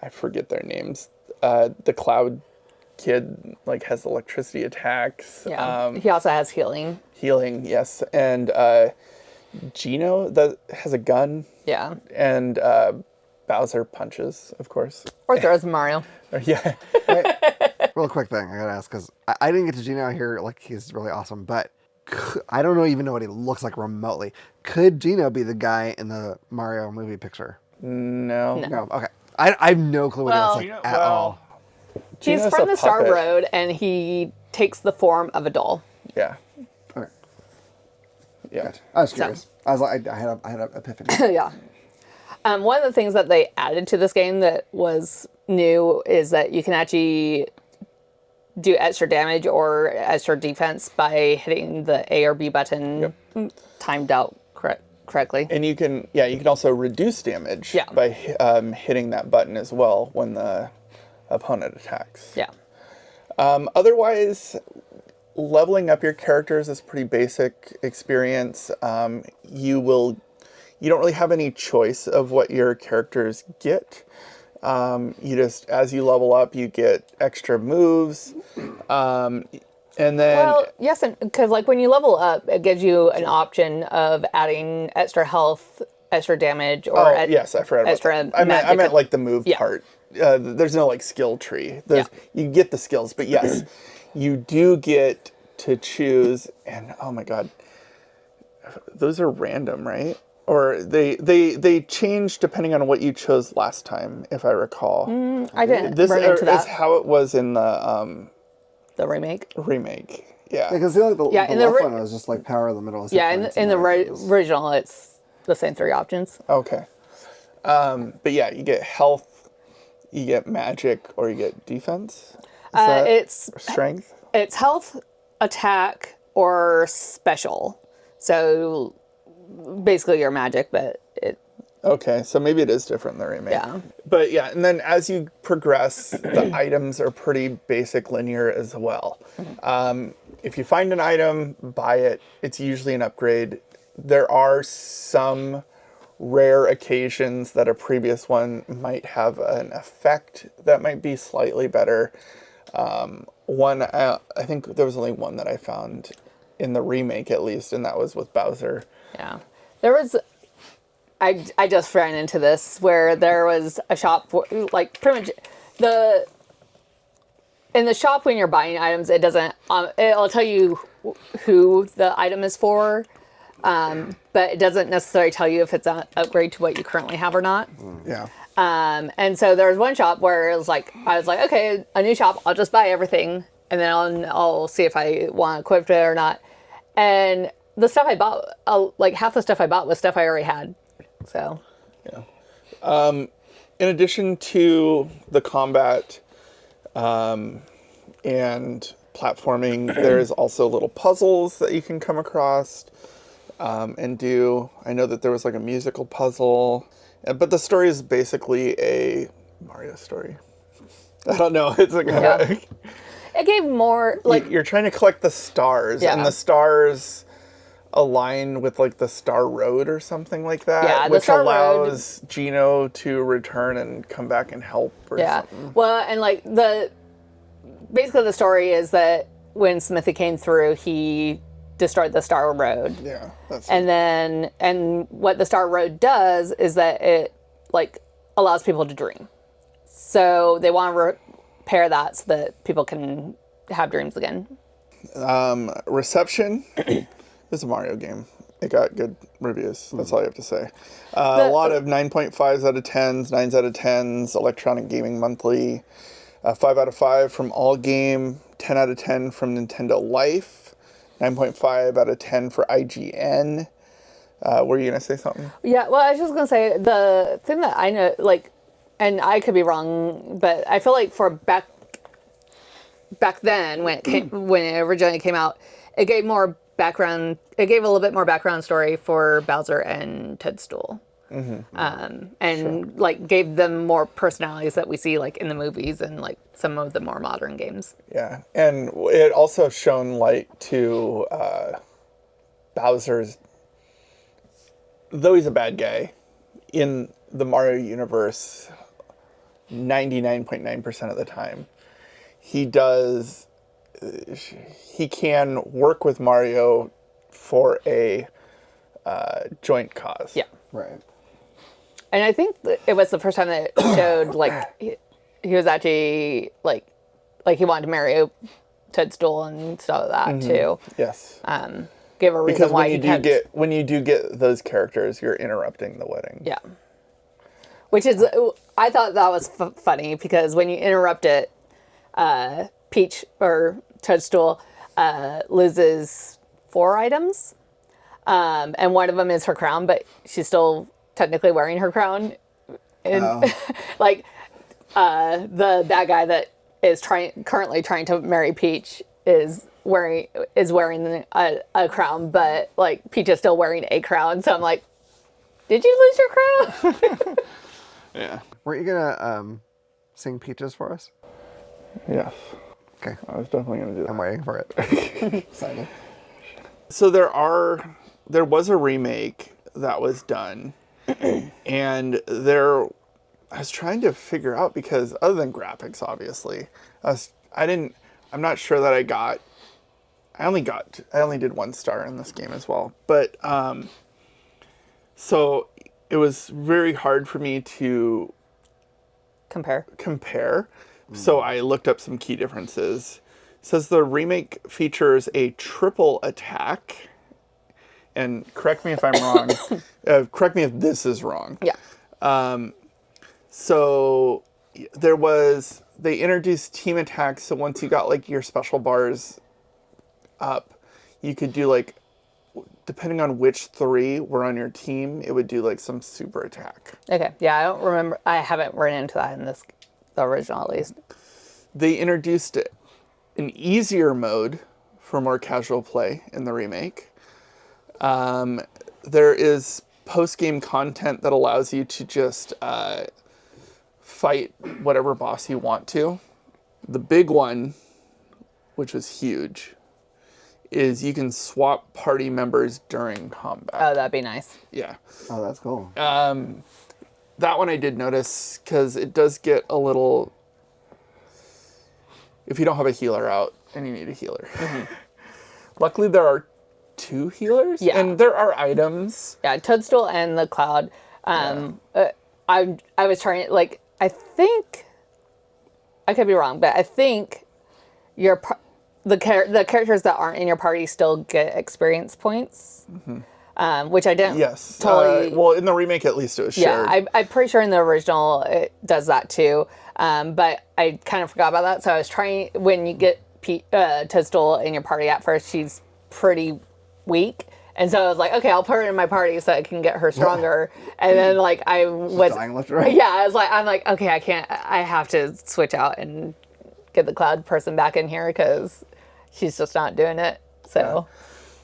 I forget their names, the cloud kid like has electricity attacks. Yeah. He also has healing. Healing, yes. And Gino that has a gun. Yeah. And Bowser punches, of course. Or throws Mario. Yeah. Real quick thing I gotta ask, because I didn't get to Gino here. Like, he's really awesome, but I don't even know what he looks like remotely. Could Gino be the guy in the Mario movie picture? No. No. Okay. I have no clue what he looks like at all. He's Gino's from a the Star puppet. Road, and he takes the form of a doll. Yeah. Okay. Yeah. I was curious. I was like, I had an epiphany. Yeah. One of the things that they added to this game that was new is that you can actually do extra damage or extra defense by hitting the A or B button timed out correctly. And you can also reduce damage Yeah. by hitting that button as well when the opponent attacks. Yeah. Otherwise, leveling up your characters is pretty basic experience. You don't really have any choice of what your characters get. You just, as you level up, you get extra moves. And then... Well, yes, because like when you level up, it gives you an option of adding extra health, extra damage, or yes, I forgot about extra that. I magic. meant like the move Yeah. part. There's no like skill tree. You get the skills, but yes, you do get to choose. And oh my god, those are random, right? Or they change depending on what you chose last time, if I recall. I didn't This run into is that. how it was in the The remake. remake. Yeah. Because like the in the left ri- one was just like power in the middle. Yeah, in the original, it's the same three options. Okay. But yeah, you get health, you get magic, or you get defense. It's Strength. It's health, attack, or special. So basically your magic, but it Okay, so maybe it is different in the remake. Yeah. But yeah, and then as you progress, the items are pretty basic linear as well. If you find an item, buy it. It's usually an upgrade. There are some rare occasions that a previous one might have an effect that might be slightly better. I think there was only one that I found in the remake at least, and that was with Bowser. yeah. There was I just ran into this where there was a shop for, like, pretty much in the shop when you're buying items, it doesn't it'll tell you who the item is for, but it doesn't necessarily tell you if it's an upgrade to what you currently have or not. Yeah. And so there was one shop where it was like, I was like, okay, a new shop, I'll just buy everything, and then I'll see if I want to equip it or not. And the stuff I bought, like half the stuff I bought was stuff I already had. So. Yeah. In addition to the combat and platforming, there's also little puzzles that you can come across and do. I know that there was like a musical puzzle, but the story is basically a Mario story. I don't know. It's like It gave more, like... you're trying to collect the stars, Yeah. and the stars align with like the Star Road or something like that, Yeah, the which Star allows Gino to return and come back and help or something. Well, and like basically the story is that when Smithy came through, he destroyed the Star Road. Yeah, that's And what the Star Road does is that it like allows people to dream. So they want to repair that so that people can have dreams again. Reception. It's a Mario game. It got good reviews. That's all I have to say. A lot of 9.5s out of 10s, 9s out of 10s, Electronic Gaming Monthly, 5 out of 5 from All Game, 10 out of 10 from Nintendo Life, 9.5 out of 10 for IGN. Were you going to say something? Yeah, well, I was just going to say, the thing that I know, like, and I could be wrong, but I feel like for back then, when it originally came out, it gave more background, it gave a little bit more background story for Bowser and Toadstool. And like gave them more personalities that we see like in the movies and like some of the more modern games. Yeah, and it also shone light to Bowser's, though he's a bad guy, in the Mario universe 99.9% of the time. he does, he can work with Mario for a joint cause. Yeah. Right. And I think it was the first time that it showed, like, he was actually, like he wanted to marry Toadstool and stuff like that, too. Yes. Give a reason Because why he kept... when you do get those characters, you're interrupting the wedding. Yeah. Which is, I thought that was funny, because when you interrupt it, Peach, or Toadstool, loses 4 items. And one of them is her crown, but she's still technically wearing her crown. And like, the bad guy that is currently trying to marry Peach is wearing a crown, but like Peach is still wearing a crown. So I'm like, did you lose your crown? Yeah. Weren't you gonna sing Peaches for us? Yes. Okay. I was definitely going to do that. I'm waiting for it. Excited. So there was a remake that was done, and I was trying to figure out, because other than graphics, obviously, I'm not sure that I only did 1 star in this game as well, but so it was very hard for me to compare. So I looked up some key differences. It says the remake features a triple attack. And correct me if I'm wrong. Correct me if this is wrong. Yeah. So they introduced team attacks. So once you got like your special bars up, you could do like, depending on which 3 were on your team, it would do like some super attack. Okay. Yeah, I don't remember. I haven't run into that in the original, at least. They introduced an easier mode for more casual play in the remake. There is post-game content that allows you to just fight whatever boss you want to. The big one, which was huge, is you can swap party members during combat. Oh, that'd be nice. Yeah. Oh, that's cool. That one I did notice, because it does get a little... If you don't have a healer out and you need a healer. Luckily, there are 2 healers, and there are items. Yeah, Toadstool and the Cloud. I was trying, like, I think, I could be wrong, but I think the characters that aren't in your party still get experience points, which I didn't totally... well, in the remake, at least it was shared. Yeah, I'm pretty sure in the original it does that too, but I kind of forgot about that, so I was trying, when you get Toadstool in your party at first, she's pretty weak, and so I was like, okay, I'll put her in my party so I can get her stronger. And then like I was dying left and right. Yeah, I'm like, okay, I have to switch out and get the Cloud person back in here, because she's just not doing it. So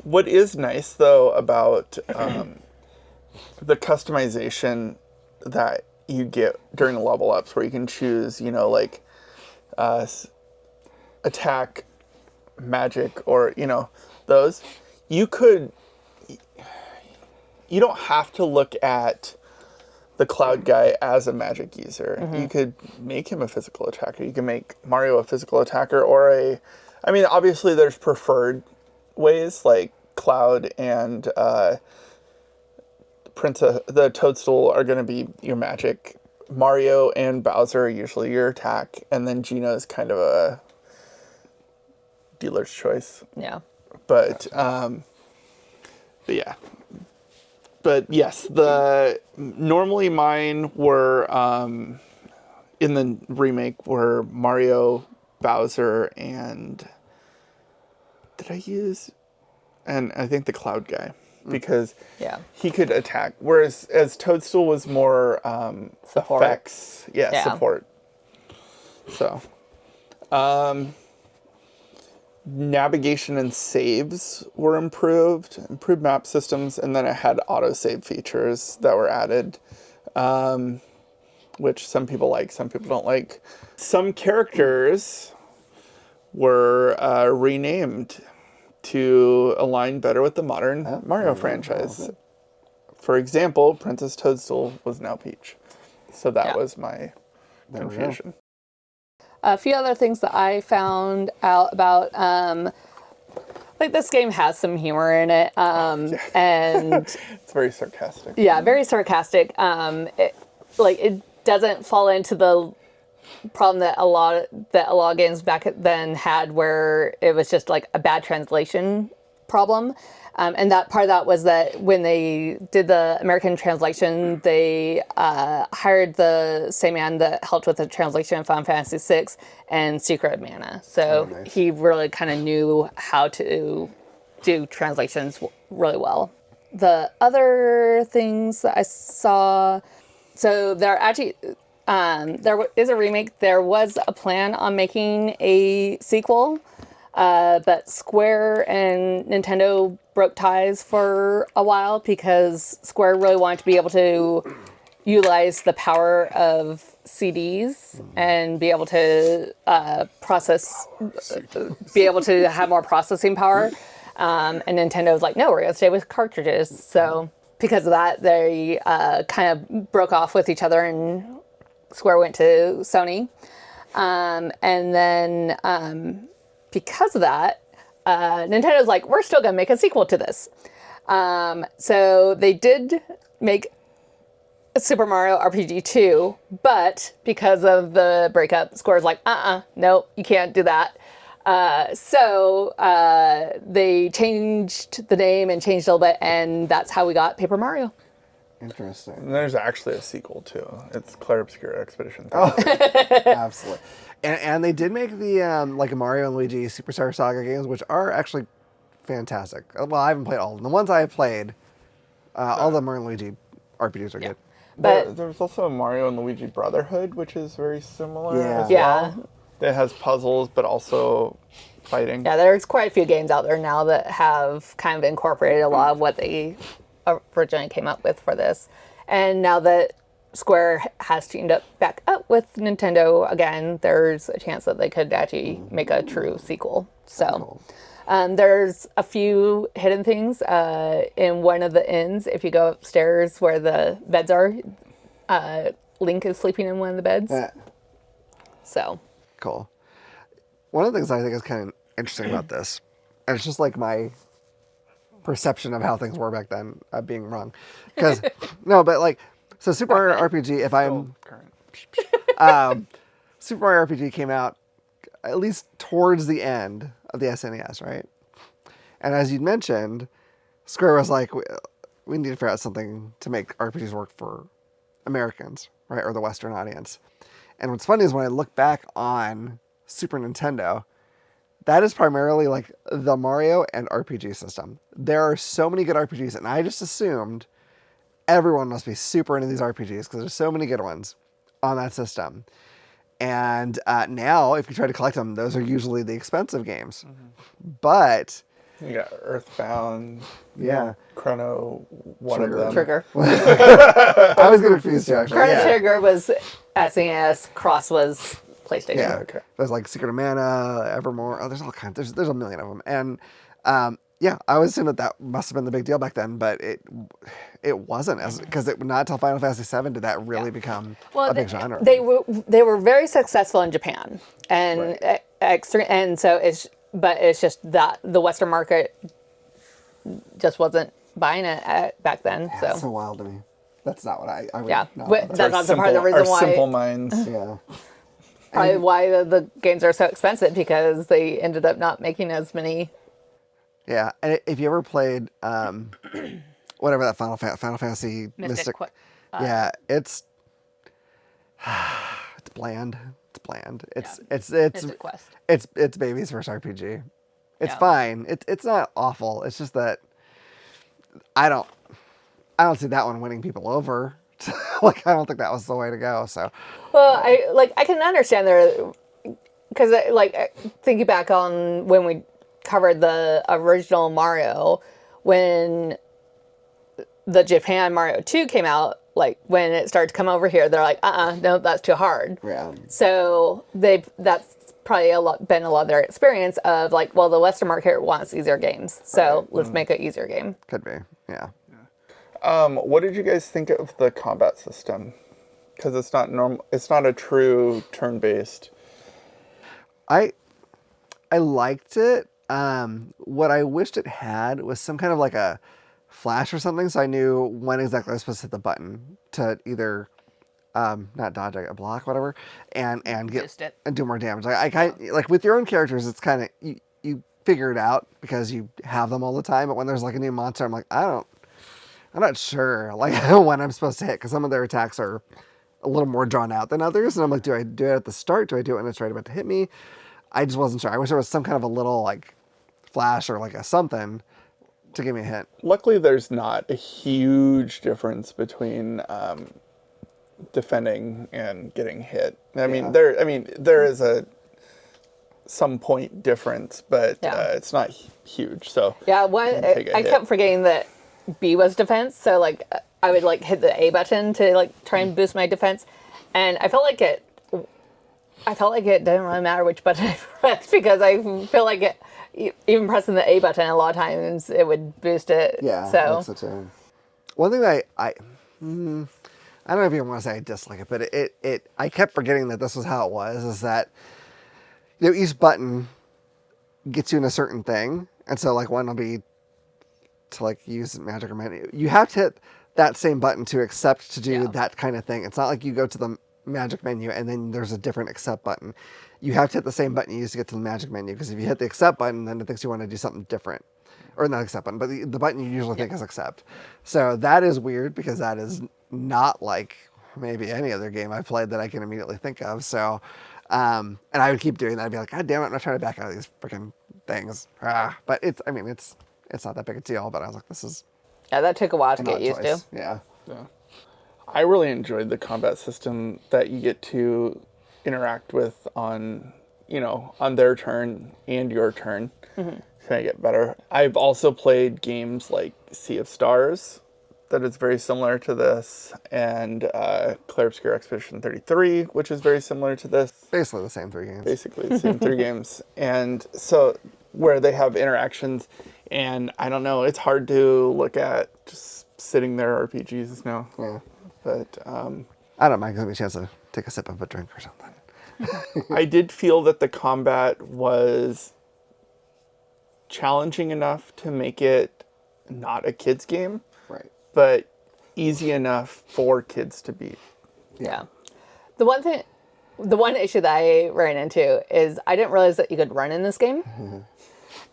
what is nice though about the customization that you get during the level ups, where you can choose, like attack, magic, or those, you don't have to look at the Cloud guy as a magic user. You could make him a physical attacker. You can make Mario a physical attacker, or obviously there's preferred ways, like Cloud and the Toadstool are going to be your magic. Mario and Bowser are usually your attack, and then Gino is kind of a dealer's choice. yeah. But yeah. But yes, normally mine were in the remake were Mario, Bowser, and did I use? And I think the Cloud guy, because he could attack. Whereas as Toadstool was more Support. effects, support. So, navigation and saves were improved map systems, and then it had autosave features that were added, which some people like, some people don't like. Some characters were renamed to align better with the modern Mario franchise. For example, Princess Toadstool was now Peach. So that was my confusion. A few other things that I found out about, like this game has some humor in it, and It's very sarcastic. yeah, very sarcastic. It doesn't fall into the problem that a lot of games back then had, where it was just like a bad translation problem. And that part of that was that when they did the American translation, they hired the same man that helped with the translation of Final Fantasy VI and Secret of Mana. So nice. he really kind of knew how to do translations really well. The other things that I saw, so there actually there is a remake. There was a plan on making a sequel. But Square and Nintendo broke ties for a while because Square really wanted to be able to utilize the power of CDs and be able to be able to have more processing power. And Nintendo was like, no, we're going to stay with cartridges. So because of that, they kind of broke off with each other, and Square went to Sony. And then because of that, Nintendo's like, we're still going to make a sequel to this. So they did make Super Mario RPG 2, but because of the breakup, Square's like, no, you can't do that. So they changed the name and changed a little bit, and that's how we got Paper Mario. Interesting. And there's actually a sequel too. It's Clair Obscura Expedition 3. Oh, absolutely. And they did make the like Mario and Luigi Superstar Saga games, which are actually fantastic. Well, I haven't played all of them. The ones I have played, all the Mario and Luigi RPGs are good. But There's also a Mario and Luigi Brotherhood, which is very similar. Yeah. As Yeah. well. It has puzzles, but also fighting. yeah, there's quite a few games out there now that have kind of incorporated a lot of what they originally came up with for this. And now that Square has teamed up back up with Nintendo again, there's a chance that they could actually make a true sequel. So there's a few hidden things in one of the inns. If you go upstairs where the beds are, Link is sleeping in one of the beds. Yeah. So Cool. One of the things I think is kind of interesting about this, and it's just like my perception of how things were back then, being wrong. Because, no, but like, so Super Mario RPG, if I'm, Current. Super Mario RPG came out at least towards the end of the SNES, right? And as you mentioned, Square was like, we need to figure out something to make RPGs work for Americans, right? Or the Western audience. And what's funny is when I look back on Super Nintendo, that is primarily like the Mario and RPG system. There are so many good RPGs, and I just assumed everyone must be super into these RPGs because there's so many good ones on that system. And now, if you try to collect them, those are usually the expensive games. Mm-hmm. But You got Earthbound, yeah, Chrono, one Trigger. of them. Trigger. I was getting confused too, actually. Chrono Yeah. Trigger was SNES, Cross was PlayStation. Yeah, Okay. there's like Secret of Mana, Evermore. Oh, there's all kinds. There's a million of them, and yeah, I was assuming that must have been the big deal back then, but it wasn't, as because not until Final Fantasy VII did that really become a big genre. They were very successful in Japan, and and so it's just that the Western market just wasn't buying it back then. That's so So wild to me. That's not what I would yeah, know. that's not the part of the reason our why. simple minds. Yeah. Probably why the games are so expensive, because they ended up not making as many. Yeah, and if you ever played whatever that Final Fantasy Mystic, yeah, it's bland. It's bland. It's Mystic Quest. it's baby's first RPG. It's fine. It's not awful. It's just that I don't see that one winning people over. Like, I don't think that was the way to go. So Well, I can understand there, because thinking back on when we covered the original Mario, when the Japan Mario 2 came out, like when it started to come over here, they're like, no, that's too hard. yeah, So that's probably been a lot of their experience of like, well, the Western market wants easier games, so let's make an easier game. could be. Yeah. What did you guys think of the combat system? Because it's not normal. It's not a true turn-based I liked it. What I wished it had was some kind of like a flash or something, so I knew when exactly I was supposed to hit the button to either not dodge, a block, whatever, and get Boost it. and do more damage. I kind like with your own characters, it's kind of you figure it out because you have them all the time. But when there's like a new monster, I'm like, I'm not sure like when I'm supposed to hit, because some of their attacks are a little more drawn out than others, and I'm like, do I do it at the start? Do I do it when it's right about to hit me? I just wasn't sure. I wish there was some kind of a little like flash or like a something to give me a hint. Luckily, there's not a huge difference between defending and getting hit. I mean, there is some point difference, but it's not huge. So Yeah, I kept forgetting that B was defense, so like I would like hit the A button to like try and boost my defense, and I felt like it didn't really matter which button I pressed, because I feel like even pressing the A button a lot of times it would boost it. Yeah, so I think so too. One thing that I don't know if you want to say I dislike it, but I kept forgetting that this was how it was. Is that each button gets you in a certain thing, and so like one will be to like use magic or menu. You have to hit that same button to accept to do that kind of thing. It's not like you go to the magic menu and then there's a different accept button. You have to hit the same button you used to get to the magic menu, because if you hit the accept button, then it thinks you want to do something different. Or not accept button, but the button you usually think is accept. So that is weird, because that is not like maybe any other game I've played that I can immediately think of. So, and I would keep doing that. I'd be like, God damn it, I'm not trying to back out of these freaking things. But it's not that big a deal, but I was like, this is that took a while to an get odd used choice. to. Yeah. I really enjoyed the combat system that you get to interact with on their turn and your turn. Mm-hmm. Can I get better? I've also played games like Sea of Stars that is very similar to this, and Clair Obscur Expedition 33, which is very similar to this. Basically the same 3 games. Basically the same 3 games. And so where they have interactions, and I don't know, it's hard to look at just sitting there RPGs now. Yeah. But I don't mind giving me a chance to take a sip of a drink or something. I did feel that the combat was challenging enough to make it not a kid's game, Right. but easy enough for kids to beat. Yeah. The one issue that I ran into is I didn't realize that you could run in this game.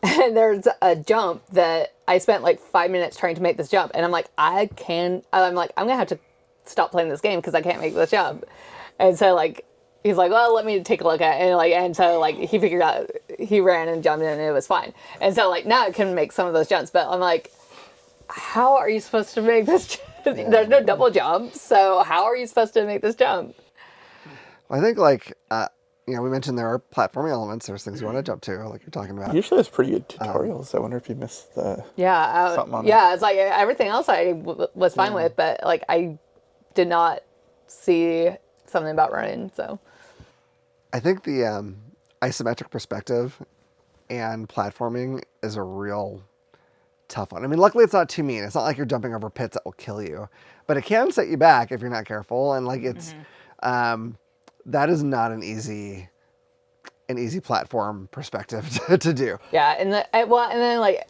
And there's a jump that I spent like 5 minutes trying to make this jump, and I'm like, I'm gonna have to stop playing this game because I can't make this jump. And so like he's like, well, let me take a look at it, and so like he figured out, he ran and jumped in and it was fine. And so like now I can make some of those jumps, but I'm like, how are you supposed to make this there's no double jump, so how are you supposed to make this jump? I think like we mentioned there are platforming elements. There's things you want to jump to, like you're talking about. Usually it's pretty good tutorials. I wonder if you missed the something on yeah, it's like everything else I was fine with, but like I did not see something about running. So I think the isometric perspective and platforming is a real tough one. I mean, luckily it's not too mean. It's not like you're jumping over pits that will kill you, but it can set you back if you're not careful. And like it's that is not an easy platform perspective to do. yeah, and then like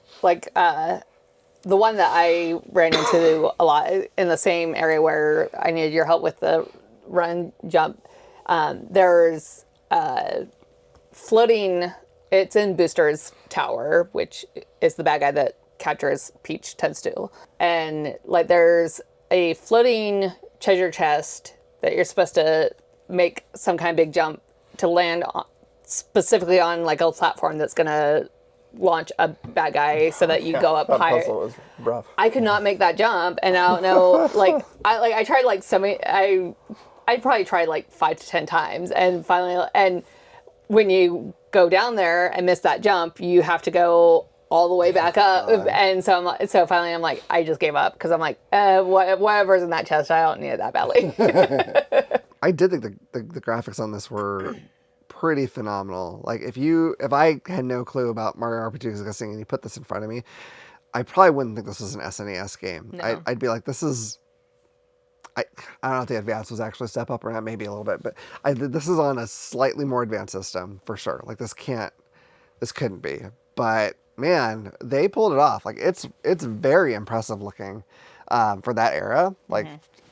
the one that I ran into a lot in the same area where I needed your help with the run jump. There's floating. It's in Booster's tower, which is the bad guy that captures Peach Toadstool, and like there's a floating treasure chest that you're supposed to make some kind of big jump to land on, specifically on like a platform that's gonna launch a bad guy so that you go up that higher. puzzle was rough. I could not make that jump, and I don't know. I tried like so many. I probably tried like 5 to 10 times, and finally, and when you go down there and miss that jump, you have to go all the way back up. And so finally I'm like, I just gave up because I'm like, whatever's in that chest, I don't need it that badly. I did think the graphics on this were pretty phenomenal. Like if I had no clue about Mario RPG existing and you put this in front of me, I probably wouldn't think this was an SNES game. No. I'd be like, this is, I don't know if the advanced was actually a step up or not, maybe a little bit, but this is on a slightly more advanced system for sure. Like this couldn't be. But man, they pulled it off. Like it's very impressive looking for that era. Like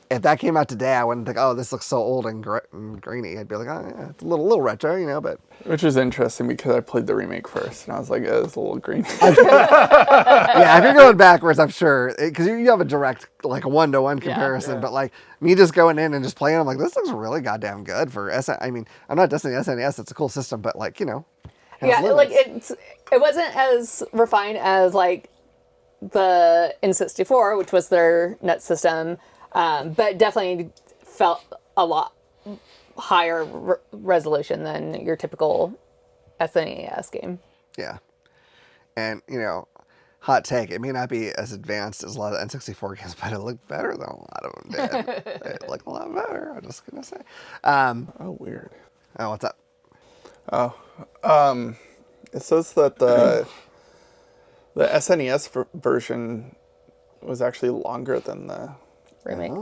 if that came out today, I wouldn't think, oh, this looks so old and grainy. I'd be like, oh yeah, it's a little retro, you know. But which is interesting because I played the remake first, and I was like, it's a little green. yeah, if you're going backwards, I'm sure because you have a direct like a 1-to-1 comparison. Yeah. But like me just going in and just playing, I'm like, this looks really goddamn good for I mean, I'm not dissing the SNES; it's a cool system, but like you know, Yeah, like limits. it wasn't as refined as like the N64, which was their net system, but definitely felt a lot higher resolution than your typical SNES game. Yeah, and you know, hot take, it may not be as advanced as a lot of N64 games, but it looked better than a lot of them did. It looked a lot better. I'm just gonna say. Oh, weird. Oh, what's up? It says that the SNES version was actually longer than the Remake.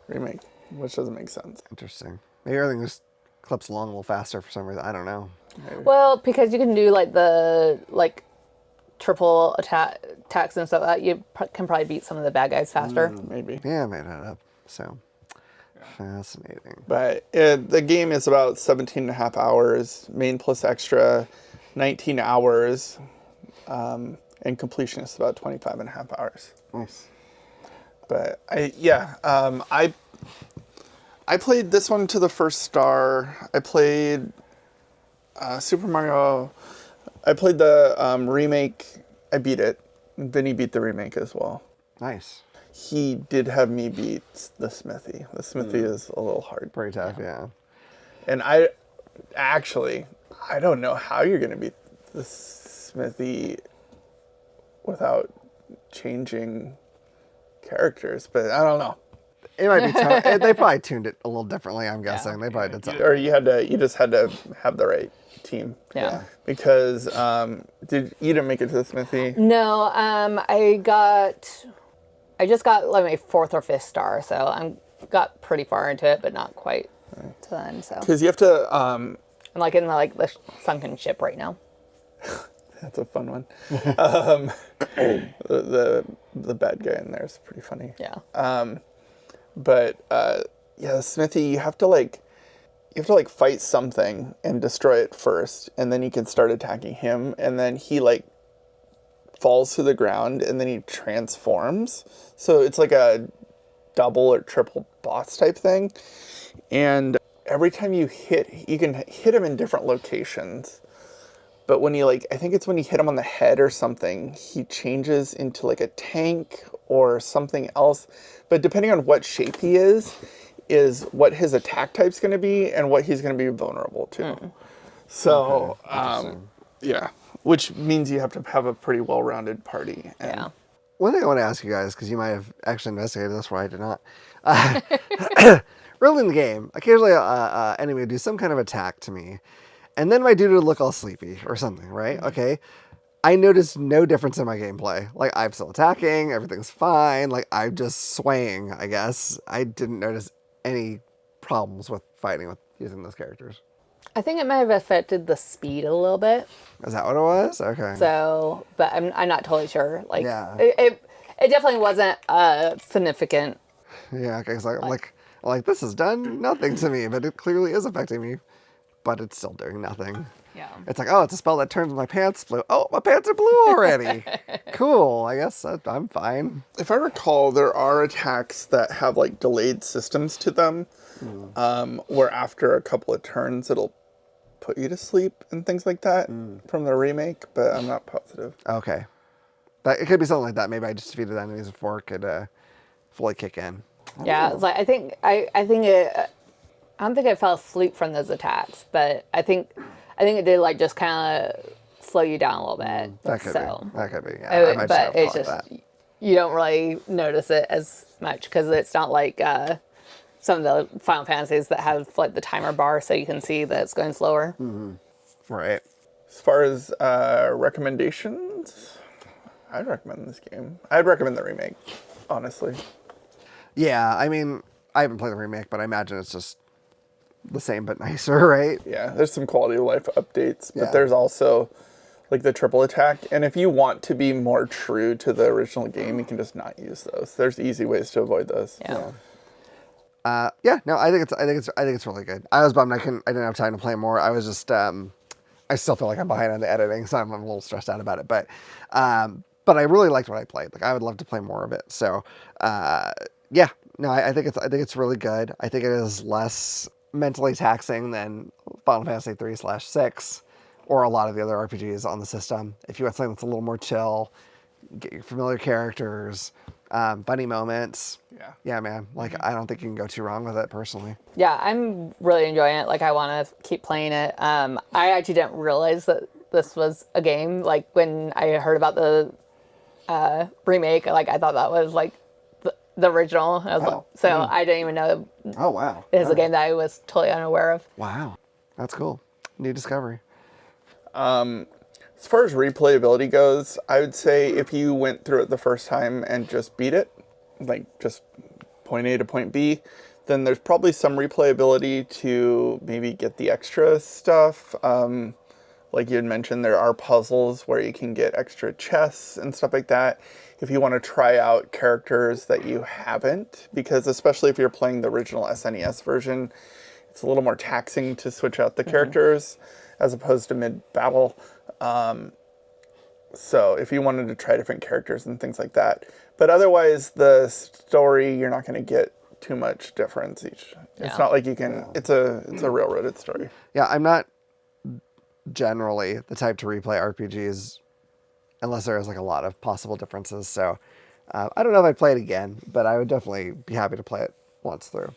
remake, which doesn't make sense. Interesting. Maybe everything just clips along a little faster for some reason. I don't know. Well, because you can do like the triple attacks and stuff like that, you can probably beat some of the bad guys faster. Maybe. Yeah, I made that up. So fascinating. But the game is about 17 and a half hours, main plus extra, 19 hours, and completion is about 25 and a half hours. Nice. But I played this one to the first star. I played Super Mario. I played the remake. I beat it. Vinny beat the remake as well. Nice. He did have me beat the Smithy. The Smithy is a little hard. Pretty tough, yeah. And I don't know how you're going to beat the Smithy without changing characters, but I don't know. It might be they probably tuned it a little differently, I'm guessing. They probably did something. Or you just had to have the right team. Yeah. Because you didn't make it to the Smithy? No, I just got like my 4th or 5th star, so I got pretty far into it, but not quite to the end. So Because you have to. I'm like in the sunken ship right now. That's a fun one. The bad guy in there is pretty funny. Yeah. But the Smithy, you have to fight something and destroy it first, and then you can start attacking him, and then he falls to the ground, and then he transforms. So it's like a double or triple boss type thing, and every time you can hit him in different locations. But when I think it's when you hit him on the head or something, he changes into like a tank or something else. But depending on what shape he is what his attack type's going to be and what he's going to be vulnerable to. So, yeah, which means you have to have a pretty well-rounded party. Yeah. One thing I want to ask you guys, because you might have actually investigated this where I did not. Early in the game, occasionally an enemy would do some kind of attack to me. And then my dude would look all sleepy or something, right? Mm-hmm. Okay. I noticed no difference in my gameplay. Like, I'm still attacking, everything's fine. Like, I'm just swaying, I guess. I didn't notice any problems with fighting with using those characters. I think it might have affected the speed a little bit. Is that what it was? Okay. So, but I'm not totally sure. Like, yeah. It definitely wasn't significant. Yeah, okay. So like, this has done nothing to me, but it clearly is affecting me. But it's still doing nothing. Yeah. It's like, oh, it's a spell that turns my pants blue. Oh, my pants are blue already. Cool. I guess I'm fine. If I recall, there are attacks that have delayed systems to them, where after a couple of turns it'll put you to sleep and things like that from the remake, but I'm not positive. Okay. It could be something like that. Maybe I just defeated enemies before it could fully kick in. Yeah, it's I think I don't think I fell asleep from those attacks, but I think it did just kind of slow you down a little bit. That could be. That could be. Yeah, I might but it's just that. You don't really notice it as much because it's not like some of the Final Fantasies that have the timer bar, so you can see that it's going slower. Mm-hmm. Right. As far as recommendations, I'd recommend this game. I'd recommend the remake, honestly. Yeah, I mean, I haven't played the remake, but I imagine it's just the same but nicer, right? Yeah, there's some quality of life updates, but Yeah. there's also like the triple attack. And if you want to be more true to the original game, you can just not use those. There's easy ways to avoid those. Yeah. No, I think it's really good. I was bummed I didn't have time to play more. I was just I still feel like I'm behind on the editing, so I'm a little stressed out about it. But I really liked what I played. Like I would love to play more of it. So yeah, no, I think it's really good. I think it is less mentally taxing than Final Fantasy 3/6 or a lot of the other RPGs on the system. If you want something that's a little more chill, get your familiar characters, funny moments. Yeah, man. Like I don't think you can go too wrong with it personally. Yeah, I'm really enjoying it. Like, I want to keep playing it. I actually didn't realize that this was a game. Like, when I heard about the remake, like, I thought that was, like, the original. I was I didn't even know Oh wow. it was a game that I was totally unaware of. Wow. That's cool. New discovery. As far as replayability goes, I would say if you went through it the first time and just beat it, like just point A to point B, then there's probably some replayability to maybe get the extra stuff. Like you had mentioned, there are puzzles where you can get extra chests and stuff like that. If you want to try out characters that you haven't, because especially if you're playing the original SNES version, it's a little more taxing to switch out the characters as opposed to mid-battle. So if you wanted to try different characters and things like that. But otherwise, the story, you're not going to get too much difference each. It's not like you can, it's a railroaded story. Yeah, I'm not generally the type to replay RPGs unless there is like a lot of possible differences. So I don't know if I'd play it again, but I would definitely be happy to play it once through.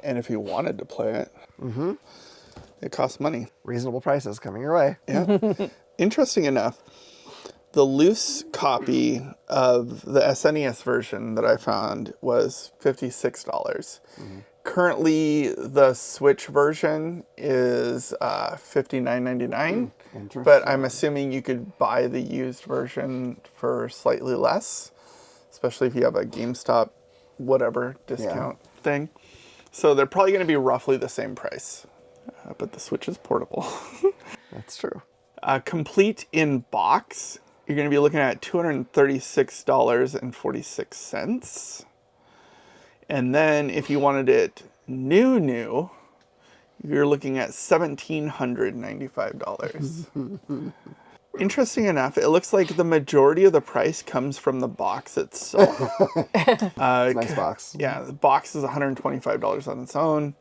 And if you wanted to play it, it costs money. Reasonable prices coming your way. Yeah. Interesting enough, the loose copy of the SNES version that I found was $56. Currently, the Switch version is $59.99. But I'm assuming you could buy the used version for slightly less, especially if you have a GameStop whatever discount thing. So they're probably going to be roughly the same price. But the Switch is portable. That's true. Complete in box, you're going to be looking at $236.46. And then if you wanted it new, you're looking at $1,795. Interesting enough, it looks like the majority of the price comes from the box itself. It's a nice box. Yeah, the box is $125 on its own,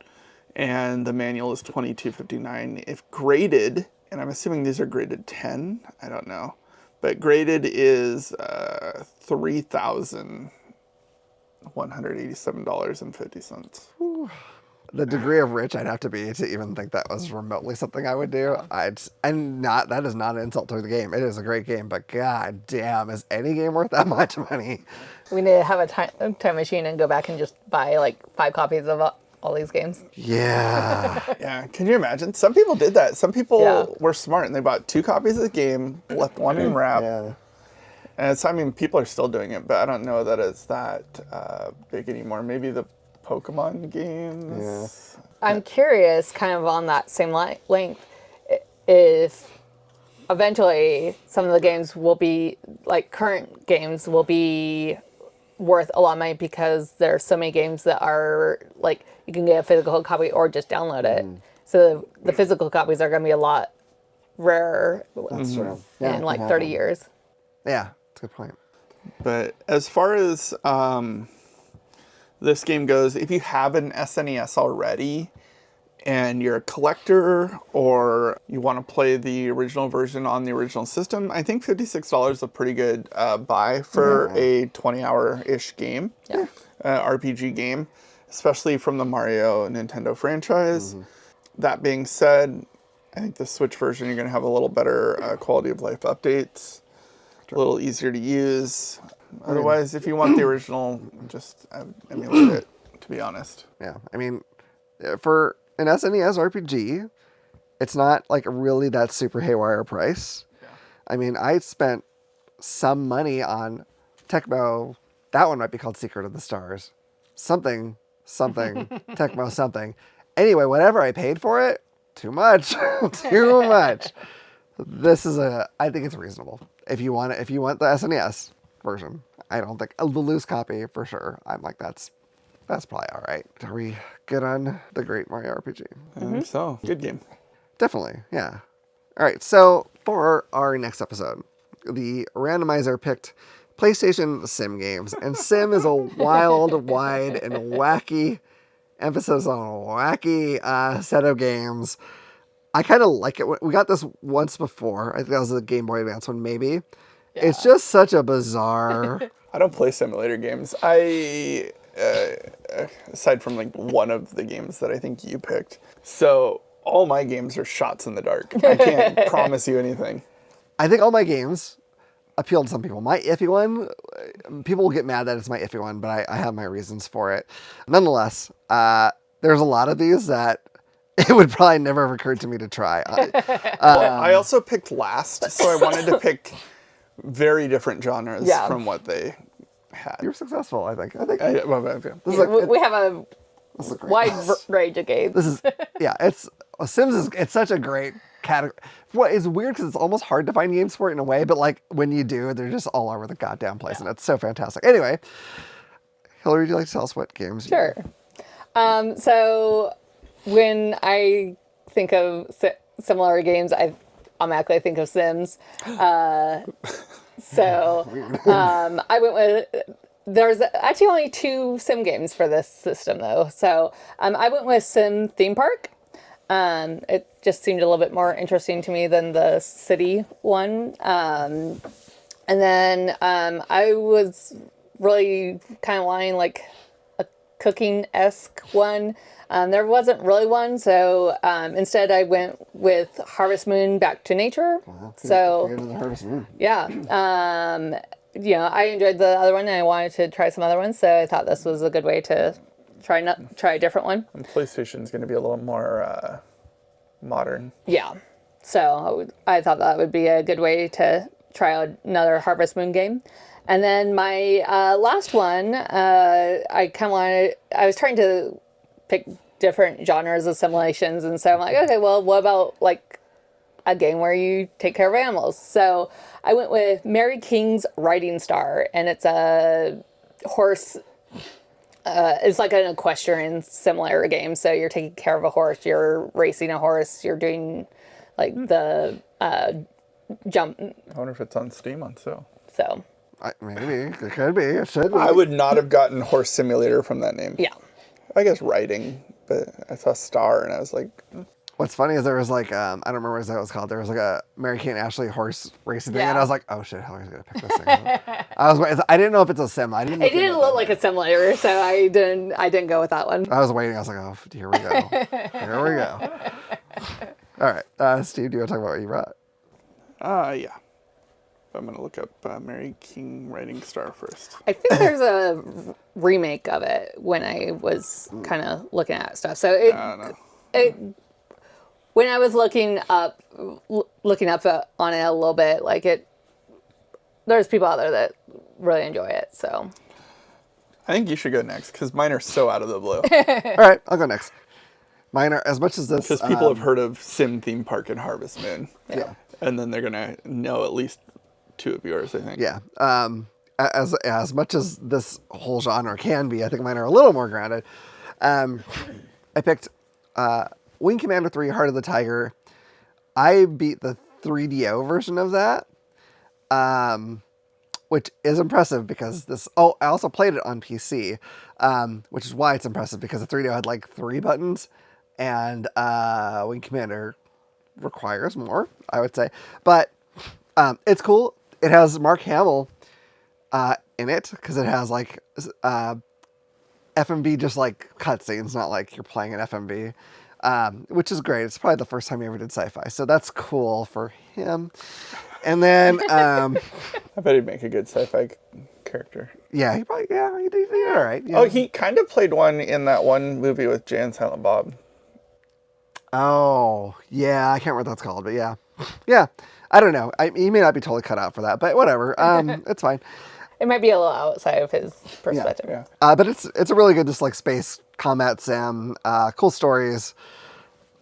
and the manual is $22.59. If graded, and I'm assuming these are graded 10, I don't know, but graded is $3,187.50. The degree of rich I'd have to be to even think that was remotely something I would do. That is not an insult to the game. It is a great game, but god damn, is any game worth that much money? We need to have a time machine and go back and just buy like 5 copies of all these games. Yeah. Yeah, can you imagine? Some people did that. Some people were smart and they bought 2 copies of the game, left one in wrap. Yeah. And it's, I mean, people are still doing it, but I don't know that it's that big anymore. Maybe the Pokemon games. Yeah. I'm curious, kind of on that same length, if eventually some of the games will be, like current games will be worth a lot of money because there's so many games that are like you can get a physical copy or just download it. So the physical copies are going to be a lot rarer That's true. Yeah, in like it 30 happened. years. Yeah, that's a good point. But as far as this game goes, if you have an SNES already and you're a collector or you want to play the original version on the original system, I think $56 is a pretty good buy for a 20-hour-ish game, RPG game, especially from the Mario Nintendo franchise. That being said, I think the Switch version, you're going to have a little better quality of life updates, a little easier to use. Otherwise, if you want the original, just emulate it, to be honest. Yeah, I mean, for an SNES RPG, it's not like really that super haywire price. Yeah. I mean, I spent some money on Tecmo. That one might be called Secret of the Stars. Something something, Tecmo something. Anyway, whatever I paid for it, too much, too much. I think it's reasonable. If you want the SNES version, I don't think the loose copy for sure. I'm like, that's probably all right. Are we good on the Great Mario RPG? I think so. Good game. Definitely, yeah. All right, so for our next episode, the randomizer picked PlayStation Sim games, and Sim is a wild, wide, and wacky, emphasis on wacky set of games. I kind of like it. We got this once before. I think that was the Game Boy Advance one, maybe. Yeah. It's just such a bizarre... I don't play simulator games. I, aside from like one of the games that I think you picked. So all my games are shots in the dark. I can't promise you anything. I think all my games appeal to some people. My iffy one, people will get mad that it's my iffy one, but I have my reasons for it. Nonetheless, there's a lot of these that it would probably never have occurred to me to try. I also picked last, so I wanted to pick very different genres from what they had. You were successful, I think. We have a wide range of games. Sims it's such a great category. Well, it's weird because it's almost hard to find games for it in a way, but like when you do, they're just all over the goddamn place, and it's so fantastic. Anyway, Hilary, would you like to tell us what games? Sure. So when I think of similar games, I automatically think of Sims. I went with. There's actually only 2 Sim games for this system, though. So I went with Sim Theme Park. It just seemed a little bit more interesting to me than the city one. And then I was really kind of wanting like a cooking-esque one. There wasn't really one, so instead I went with Harvest Moon Back to Nature. So the Harvest Moon. Yeah. I enjoyed the other one and I wanted to try some other ones, so I thought this was a good way to try a different one. And PlayStation's going to be a little more modern. Yeah. So I thought that would be a good way to try another Harvest Moon game. And then my last one, I was trying to pick different genres of simulations, and so I'm like, okay, well, what about like a game where you take care of animals? So I went with Mary King's Riding Star, and it's a horse. It's like an equestrian similar game. So you're taking care of a horse, you're racing a horse, you're doing like the jump. I wonder if it's on Steam on sale. So maybe it could be. It should be. I would not have gotten Horse Simulator from that name. Yeah. I guess riding, but I saw Star and I was like. What's funny is there was like, I don't remember what it was called. There was like a Mary Kate and Ashley horse racing thing, and I was like, oh shit, Hilary's gonna pick this thing. I didn't know if it's a sim. It didn't look like a simulator, so I didn't go with that one. I was waiting. I was like, oh, here we go. Here we go. All right, Steve, do you want to talk about what you brought? Yeah. I'm gonna look up Mary King Riding Star first. I think there's a remake of it when I was kind of looking at stuff. So when I was looking up on it a little bit, there's people out there that really enjoy it. So I think you should go next because mine are so out of the blue. All right, I'll go next. Mine are as much as this because people have heard of Sim Theme Park and Harvest Moon. Yeah, and then they're gonna know at least 2 of yours, I think. Yeah. As much as this whole genre can be, I think mine are a little more grounded. I picked Wing Commander 3 Heart of the Tiger. I beat the 3DO version of that, which is impressive because I also played it on PC, which is why it's impressive because the 3DO had like 3 buttons, and Wing Commander requires more, I would say. But it's cool. It has Mark Hamill in it because it has like FMV just like cutscenes, not like you're playing an FMV, which is great. It's probably the first time he ever did sci-fi, so that's cool for him. And then I bet he'd make a good sci-fi character. Yeah, he did all right. Yeah. Oh, he kind of played one in that one movie with Jay and Silent Bob. Oh, yeah, I can't remember what that's called, but yeah. I don't know. He may not be totally cut out for that, but whatever. It's fine. It might be a little outside of his perspective. Yeah. But it's a really good just like space combat sim, cool stories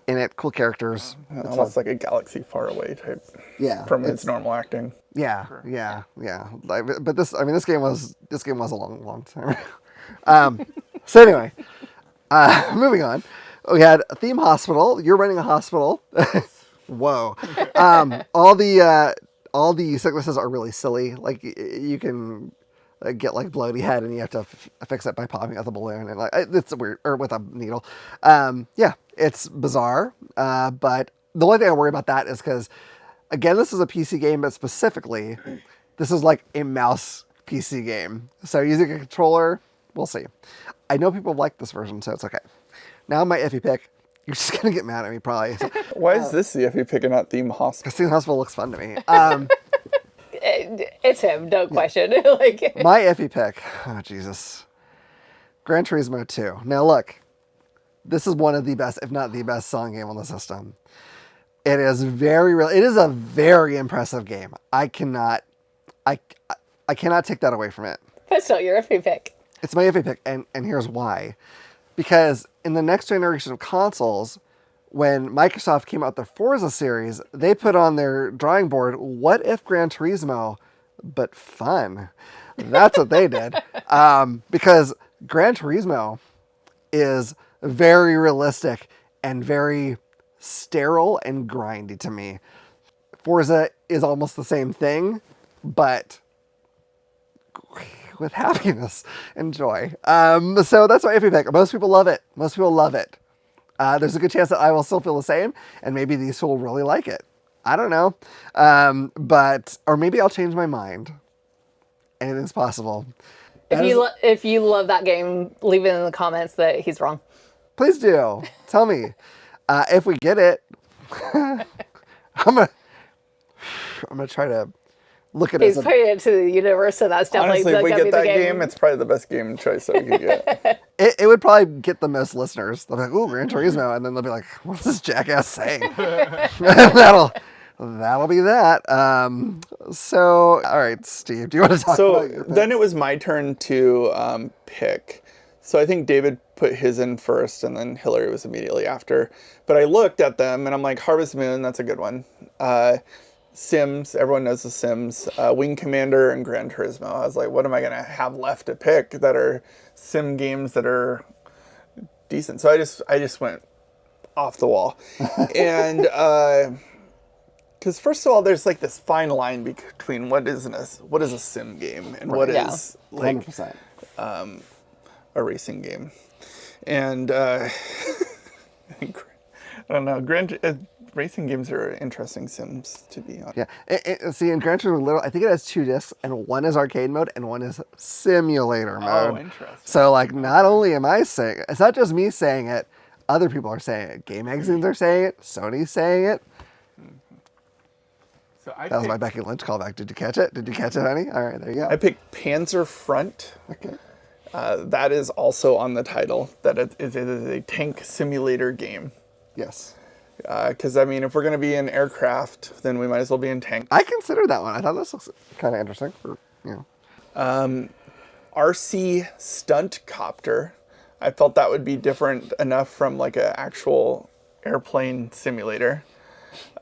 in it, cool characters. Almost like a galaxy far away type. Yeah, From its normal acting. Yeah, yeah. But this game was a long time. So anyway, moving on. We had a theme hospital. You're running a hospital. Whoa. All the sicknesses are really silly. Like you can get like bloaty head and you have to fix it by popping out the balloon and like it's weird, or with a needle. Yeah, it's bizarre. But the only thing I worry about that is because, again, this is a PC game, but specifically, this is like a mouse PC game. So using a controller, we'll see. I know people like this version, so it's okay. Now my iffy pick. You're just gonna get mad at me probably. So, Why is this the iffy pick and not Theme Hospital? because Theme Hospital looks fun to me. It's him, no question. Like My iffy pick. Oh Jesus. Gran Turismo 2. Now look, this is one of the best, if not the best, song game on the system. It is very real. It is a very impressive game. I cannot take that away from it. that's not your iffy pick. It's my iffy pick, and here's why. Because in the next generation of consoles, when Microsoft came out with their Forza series, they put on their drawing board, what if Gran Turismo, but fun? That's what they did. Because Gran Turismo is very realistic and very sterile and grindy to me. Forza is almost the same thing, but with happiness and joy. So that's my iffy pick. Most people love it. There's a good chance that I will still feel the same, and maybe these will really like it. I don't know. Or maybe I'll change my mind. Anything's possible. If you love that game, leave it in the comments that he's wrong. Please do. Tell me. If we get it, I'm gonna try to look at it. He's putting it to the universe, so that's definitely Honestly, if we gonna get be the that game. game, it's probably the best game choice that we could get. It would probably get the most listeners. They'll be like, "Ooh, Gran Turismo," and then they'll be like, "What's this jackass saying?" That'll be that. So, all right, Steve, do you want to talk about your Then it was my turn to pick. So I think David put his in first, and then Hilary was immediately after. But I looked at them, and I'm like, Harvest Moon, that's a good one. Sims, everyone knows the Sims. Wing Commander and Gran Turismo. I was like, what am I going to have left to pick that are sim games that are decent? So I just went off the wall. And because first of all, there's like this fine line between what is a sim game and what is like 100%. a racing game. And I don't know, racing games are interesting sims, to be honest. Yeah. See, in Gran Turismo, I think it has 2 discs, and one is arcade mode and one is simulator mode. Oh, interesting. So, like, not only am I saying it, it's not just me saying it, other people are saying it. Game magazines are saying it. Sony's saying it. So That was my Becky Lynch callback. Did you catch it? Honey? All right, there you go. I picked Panzer Front. Okay. That is also on the title, that it is a tank simulator game. Yes. Because, I mean, if we're going to be in aircraft, then we might as well be in tank. I considered that one. I thought this looks kind of interesting. RC Stunt Copter. I felt that would be different enough from like an actual airplane simulator.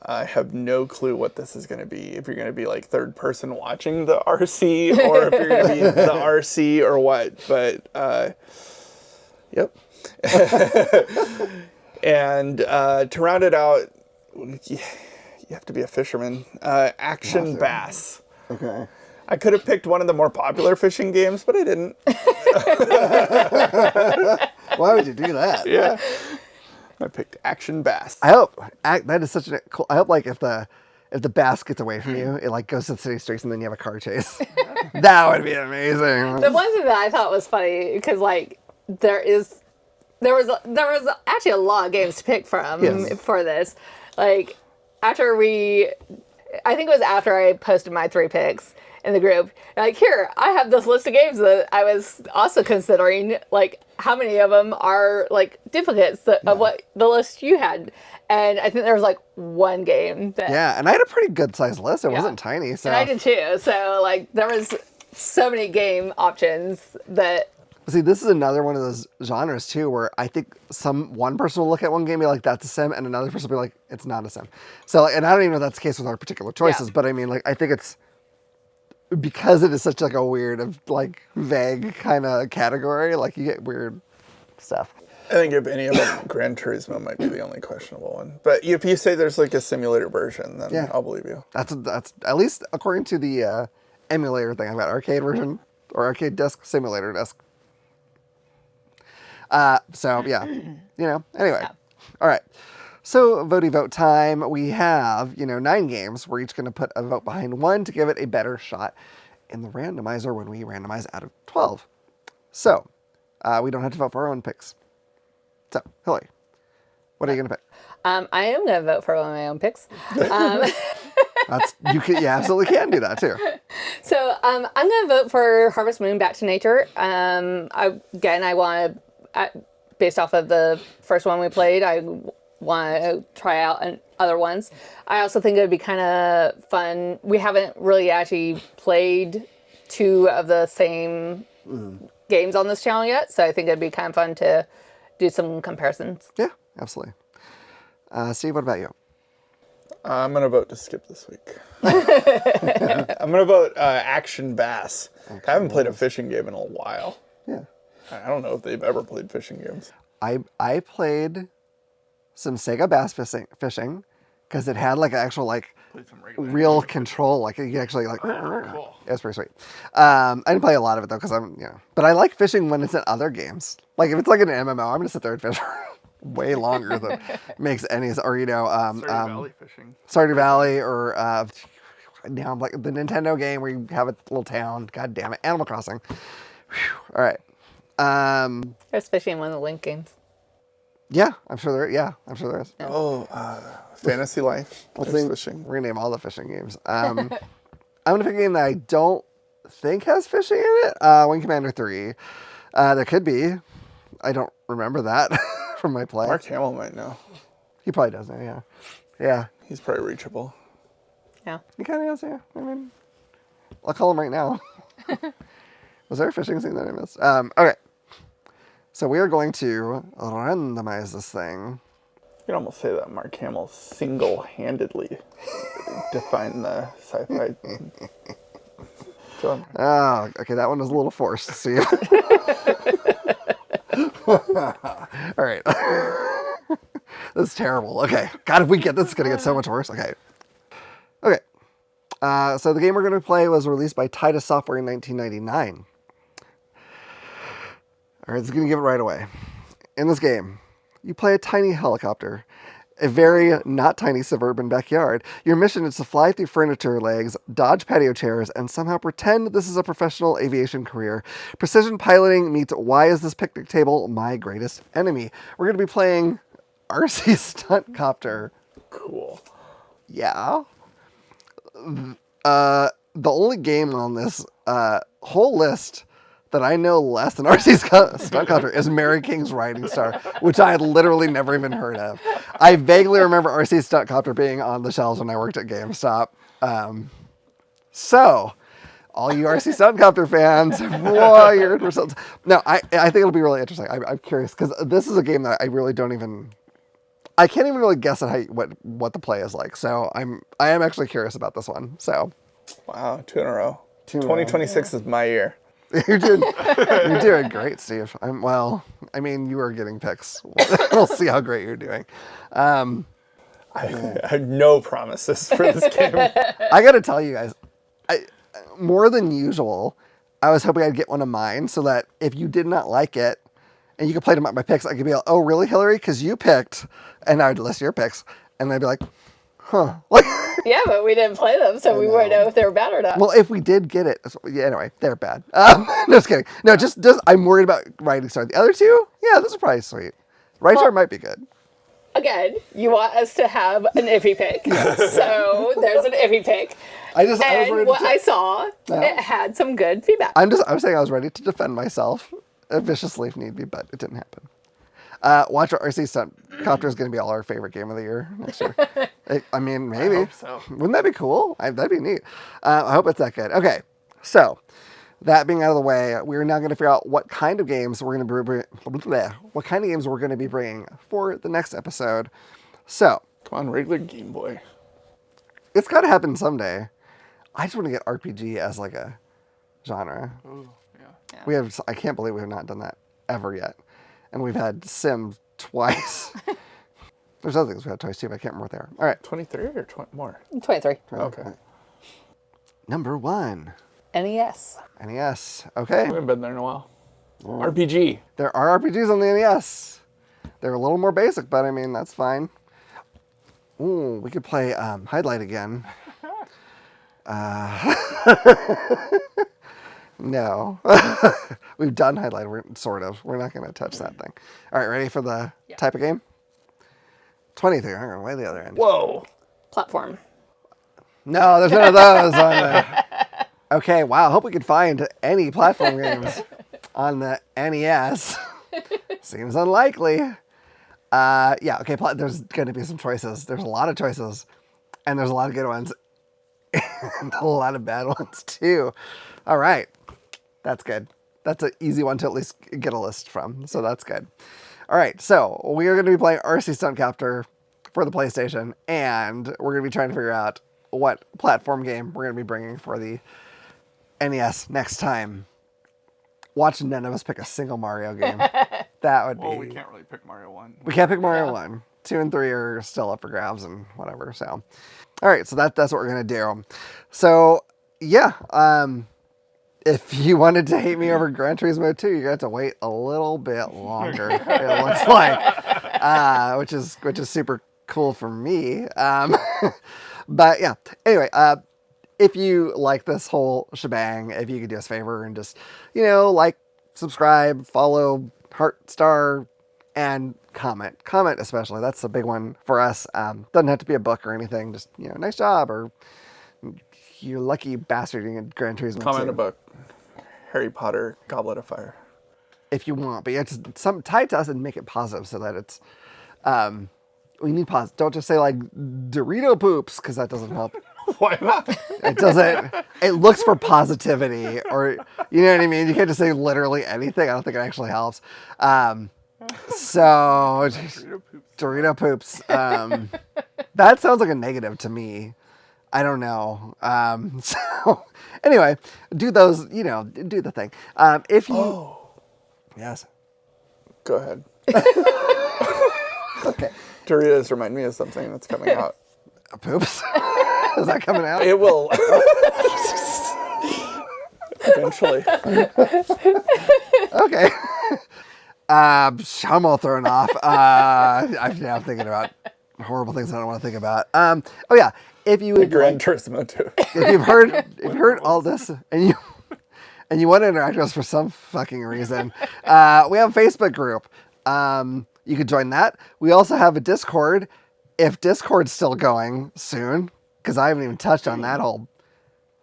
I have no clue what this is going to be. If you're going to be like third person watching the RC, or if you're going to be the RC or what. But, yep. And to round it out, you have to be a fisherman. Action Bass. Okay. I could have picked one of the more popular fishing games, but I didn't. Why would you do that? Yeah. I picked Action Bass. I hope that is such a cool. I hope like if the bass gets away from you, it like goes to the city streets and then you have a car chase. That would be amazing. The one thing that I thought was funny, because like there was actually a lot of games to pick from for this. Like I think it was after I posted my 3 picks in the group. Like, here, I have this list of games that I was also considering, like, how many of them are, like, duplicates of what the list you had. And I think there was, like, one game that... Yeah, and I had a pretty good-sized list. It wasn't tiny, so... And I did, too. So, like, there was so many game options that See, this is another one of those genres too, where I think one person will look at one game and be like, "That's a sim," and another person will be like, "It's not a sim." So, and I don't even know if that's the case with our particular choices, but I mean, like, I think it's because it is such like a weird, like vague kind of category. Like, you get weird stuff. I think if any of them, Gran Turismo might be the only questionable one. But if you say there's like a simulator version, then I'll believe you. That's at least according to the emulator thing. I've got arcade version or arcade disc, simulator disc. So yeah, anyway. All right. So vote time. We have, 9 games. We're each going to put a vote behind one to give it a better shot in the randomizer when we randomize out of 12. So we don't have to vote for our own picks. So, Hilary, what are you going to pick? I am going to vote for one of my own picks. You absolutely can do that too. So I'm going to vote for Harvest Moon Back to Nature. I want to, based off of the first one we played, I want to try out other ones. I also think it would be kind of fun. We haven't really actually played 2 of the same games on this channel yet, so I think it'd be kind of fun to do some comparisons. Yeah, absolutely. Steve, what about you? I'm going to vote to skip this week. I'm going to vote Action Bass. I haven't played a fishing game in a while. Yeah. I don't know if they've ever played fishing games. I played some Sega Bass fishing because it had like an actual like real control. Like you actually like. Cool. It was pretty sweet. I didn't play a lot of it though because but I like fishing when it's in other games. Like if it's like an MMO, I'm gonna sit there and fish way longer than makes any or Stardew Valley fishing. Stardew Valley or now like the Nintendo game where you have a little town. God damn it, Animal Crossing. Whew. All right. There's fishing in one of the Link games. Yeah, I'm sure there. Yeah, I'm sure there is. Oh, Fantasy Life. There's fishing. We're gonna name all the fishing games. I'm gonna pick a game that I don't think has fishing in it. Wing Commander 3. There could be. I don't remember that from my play. Mark Hamill might know. He probably does now. Yeah. Yeah. He's probably reachable. Yeah. He kind of is. Yeah. I mean, I'll call him right now. Was there a fishing scene that I missed? Okay. So we are going to randomize this thing. You can almost say that Mark Hamill single-handedly defined the sci-fi genre. Oh, okay, that one was a little forced. See. All right. This is terrible. Okay. God, if we get this, it's going to get so much worse. Okay. Okay. So the game we're going to play was released by Titus Software in 1999. All right, it's going to give it right away. In this game, you play a tiny helicopter, a very not tiny suburban backyard. Your mission is to fly through furniture legs, dodge patio chairs, and somehow pretend this is a professional aviation career. Precision piloting meets why is this picnic table my greatest enemy? We're going to be playing RC Stunt Copter. Cool. Yeah. The only game on this whole list that I know less than RC Stunt Copter is Mary King's Riding Star, which I had literally never even heard of. I vaguely remember RC Stunt Copter being on the shelves when I worked at GameStop. So, all you RC Stunt Copter fans, boy, you're in for something. No, I think it'll be really interesting. I'm curious, because this is a game that I really don't even... I can't even really guess at what the play is like. So I am actually curious about this one. So, wow, 2 in a row. 2026 is my year. You're doing great, Steve. I mean, you are getting picks. We'll see how great you're doing. I have no promises for this game. I got to tell you guys, more than usual, I was hoping I'd get one of mine so that if you did not like it, and you could play them at my picks, I could be like, oh, really, Hilary? Because you picked, and I would list your picks, and I'd be like, huh. Like, yeah, but we didn't play them, so we wouldn't know if they were bad or not. well, if we did get it, yeah, anyway, they're bad. No, just kidding. No, just I'm worried about Riding Star. The other two, yeah, those are probably sweet. Riding Star might be good. Again, you want us to have an iffy pick. So there's an iffy pick. I was ready I saw, it had some good feedback. I was saying I was ready to defend myself viciously if need be, but it didn't happen. Watch our RC Stunt Copter is going to be all our favorite game of the year next year. I mean, maybe. I hope so. Wouldn't that be cool? That'd be neat. I hope it's that good. Okay, so that being out of the way, we're now going to figure out what kind of games we're going to be bringing for the next episode. So, Come on, regular Game Boy. it's got to happen someday. I just want to get RPG as like a genre. Ooh, yeah. I can't believe we have not done that ever yet. And we've had Sim twice. There's other things we had twice too, but I can't remember what they are. All right. 23 or 20 more? 23. Okay. Number 1. NES. NES. Okay. We haven't been there in a while. RPG. There are RPGs on the NES. They're a little more basic, but I mean, that's fine. Ooh, we could play Highlight again. No. We've done Highlight, sort of. We're not going to touch that thing. All right, ready for the type of game? 23. I'm going to way the other end. Whoa. Platform. No, there's none of those on there. Okay, wow. I hope we can find any platform games on the NES. Seems unlikely. Yeah, okay, there's going to be some choices. There's a lot of choices. And there's a lot of good ones. And a lot of bad ones, too. All right. That's good. That's an easy one to at least get a list from. So that's good. All right, so we are going to be playing RC Stunt Captor for the PlayStation. And we're going to be trying to figure out what platform game we're going to be bringing for the NES next time. Watch none of us pick a single Mario game. That would be... Well, we can't really pick Mario 1. We can't pick Mario 1. 2 and 3 are still up for grabs and whatever, so... All right, so that's what we're going to do. So, yeah, if you wanted to hate me over Gran Turismo 2, you're going to have to wait a little bit longer, it looks like, which is super cool for me. But, yeah, anyway, if you like this whole shebang, if you could do us a favor and just, like, subscribe, follow, heart, star, and comment especially. That's the big one for us. Doesn't have to be a book or anything. Just, nice job, or you lucky bastard, you get Gran Turismo. Comment a book. Harry Potter, Goblet of Fire. If you want, but it's some tied to us and make it positive so that it's, we need positive. Don't just say like Dorito poops, because that doesn't help. Why not? It doesn't, it looks for positivity, or, you know what I mean? You can't just say literally anything. I don't think it actually helps. So, Dorito poops. That sounds like a negative to me. I don't know. So, anyway, do those, do the thing. If you... Oh. Yes. Go ahead. Okay. Doritos remind me of something that's coming out. Poops? Is that coming out? It will. Eventually. Okay. I'm all thrown off. I'm thinking about horrible things I don't want to think about. Oh yeah, if you would Gran Turismo 2. If you've heard all this and you want to interact with us for some fucking reason, we have a Facebook group. You could join that. We also have a Discord. If Discord's still going soon, because I haven't even touched on that whole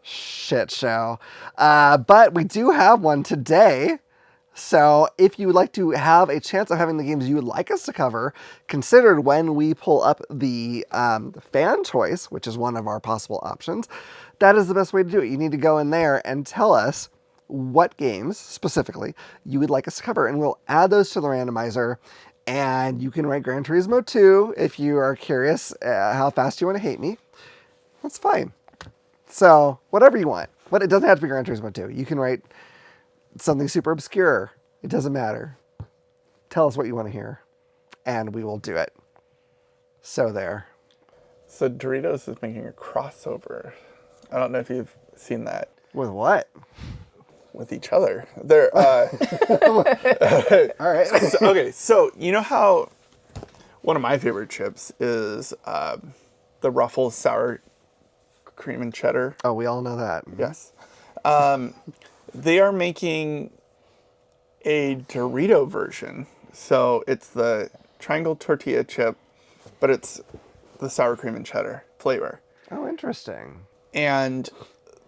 shit show. But we do have one today. So if you would like to have a chance of having the games you would like us to cover considered when we pull up the fan choice, which is one of our possible options, that is the best way to do it. You need to go in there and tell us what games specifically you would like us to cover, and we'll add those to the randomizer. And you can write Gran Turismo 2 if you are curious how fast you want to hate me. That's fine. So whatever you want. But it doesn't have to be Gran Turismo 2. You can write something super obscure. It doesn't matter. Tell us what you want to hear, and we will do it. So there. So Doritos is making a crossover. I don't know if you've seen that. With what? With each other. They're All right. so you know how one of my favorite chips is the Ruffles sour cream and cheddar? Oh, we all know that. Yes. They are making a Dorito version. So it's the triangle tortilla chip, but it's the sour cream and cheddar flavor. Oh, interesting. And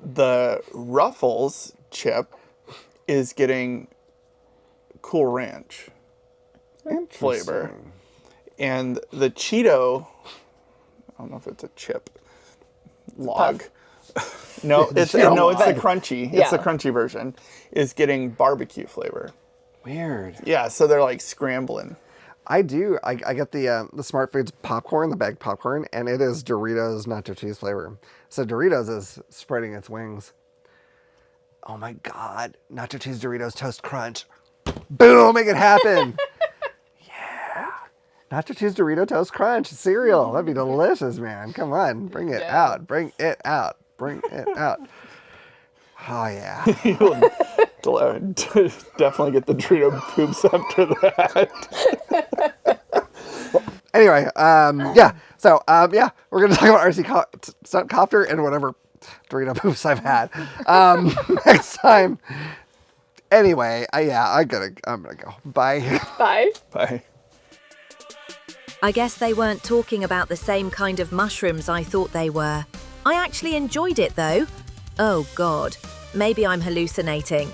the Ruffles chip is getting Cool Ranch flavor. And the Cheeto, I don't know if it's a chip, log, No, it's the bag. crunchy. Yeah. It's the crunchy version. Is getting barbecue flavor. Weird. Yeah, so they're like scrambling. I do. I get the Smart Foods popcorn, the bagged popcorn, and it is Doritos nacho cheese flavor. So Doritos is spreading its wings. Oh my God. Nacho cheese Doritos toast crunch. Boom, make it happen. Yeah. Nacho cheese Dorito toast crunch cereal. That'd be delicious, man. Come on. Bring it out. Bring it out. Bring it out. Oh, yeah. Definitely get the Dorito poops after that. Anyway, yeah. So, yeah, we're going to talk about RC Stunt Copter and whatever Dorito poops I've had next time. Anyway, I'm gonna go. Bye. Bye. Bye. I guess they weren't talking about the same kind of mushrooms I thought they were. I actually enjoyed it though. Oh God, maybe I'm hallucinating.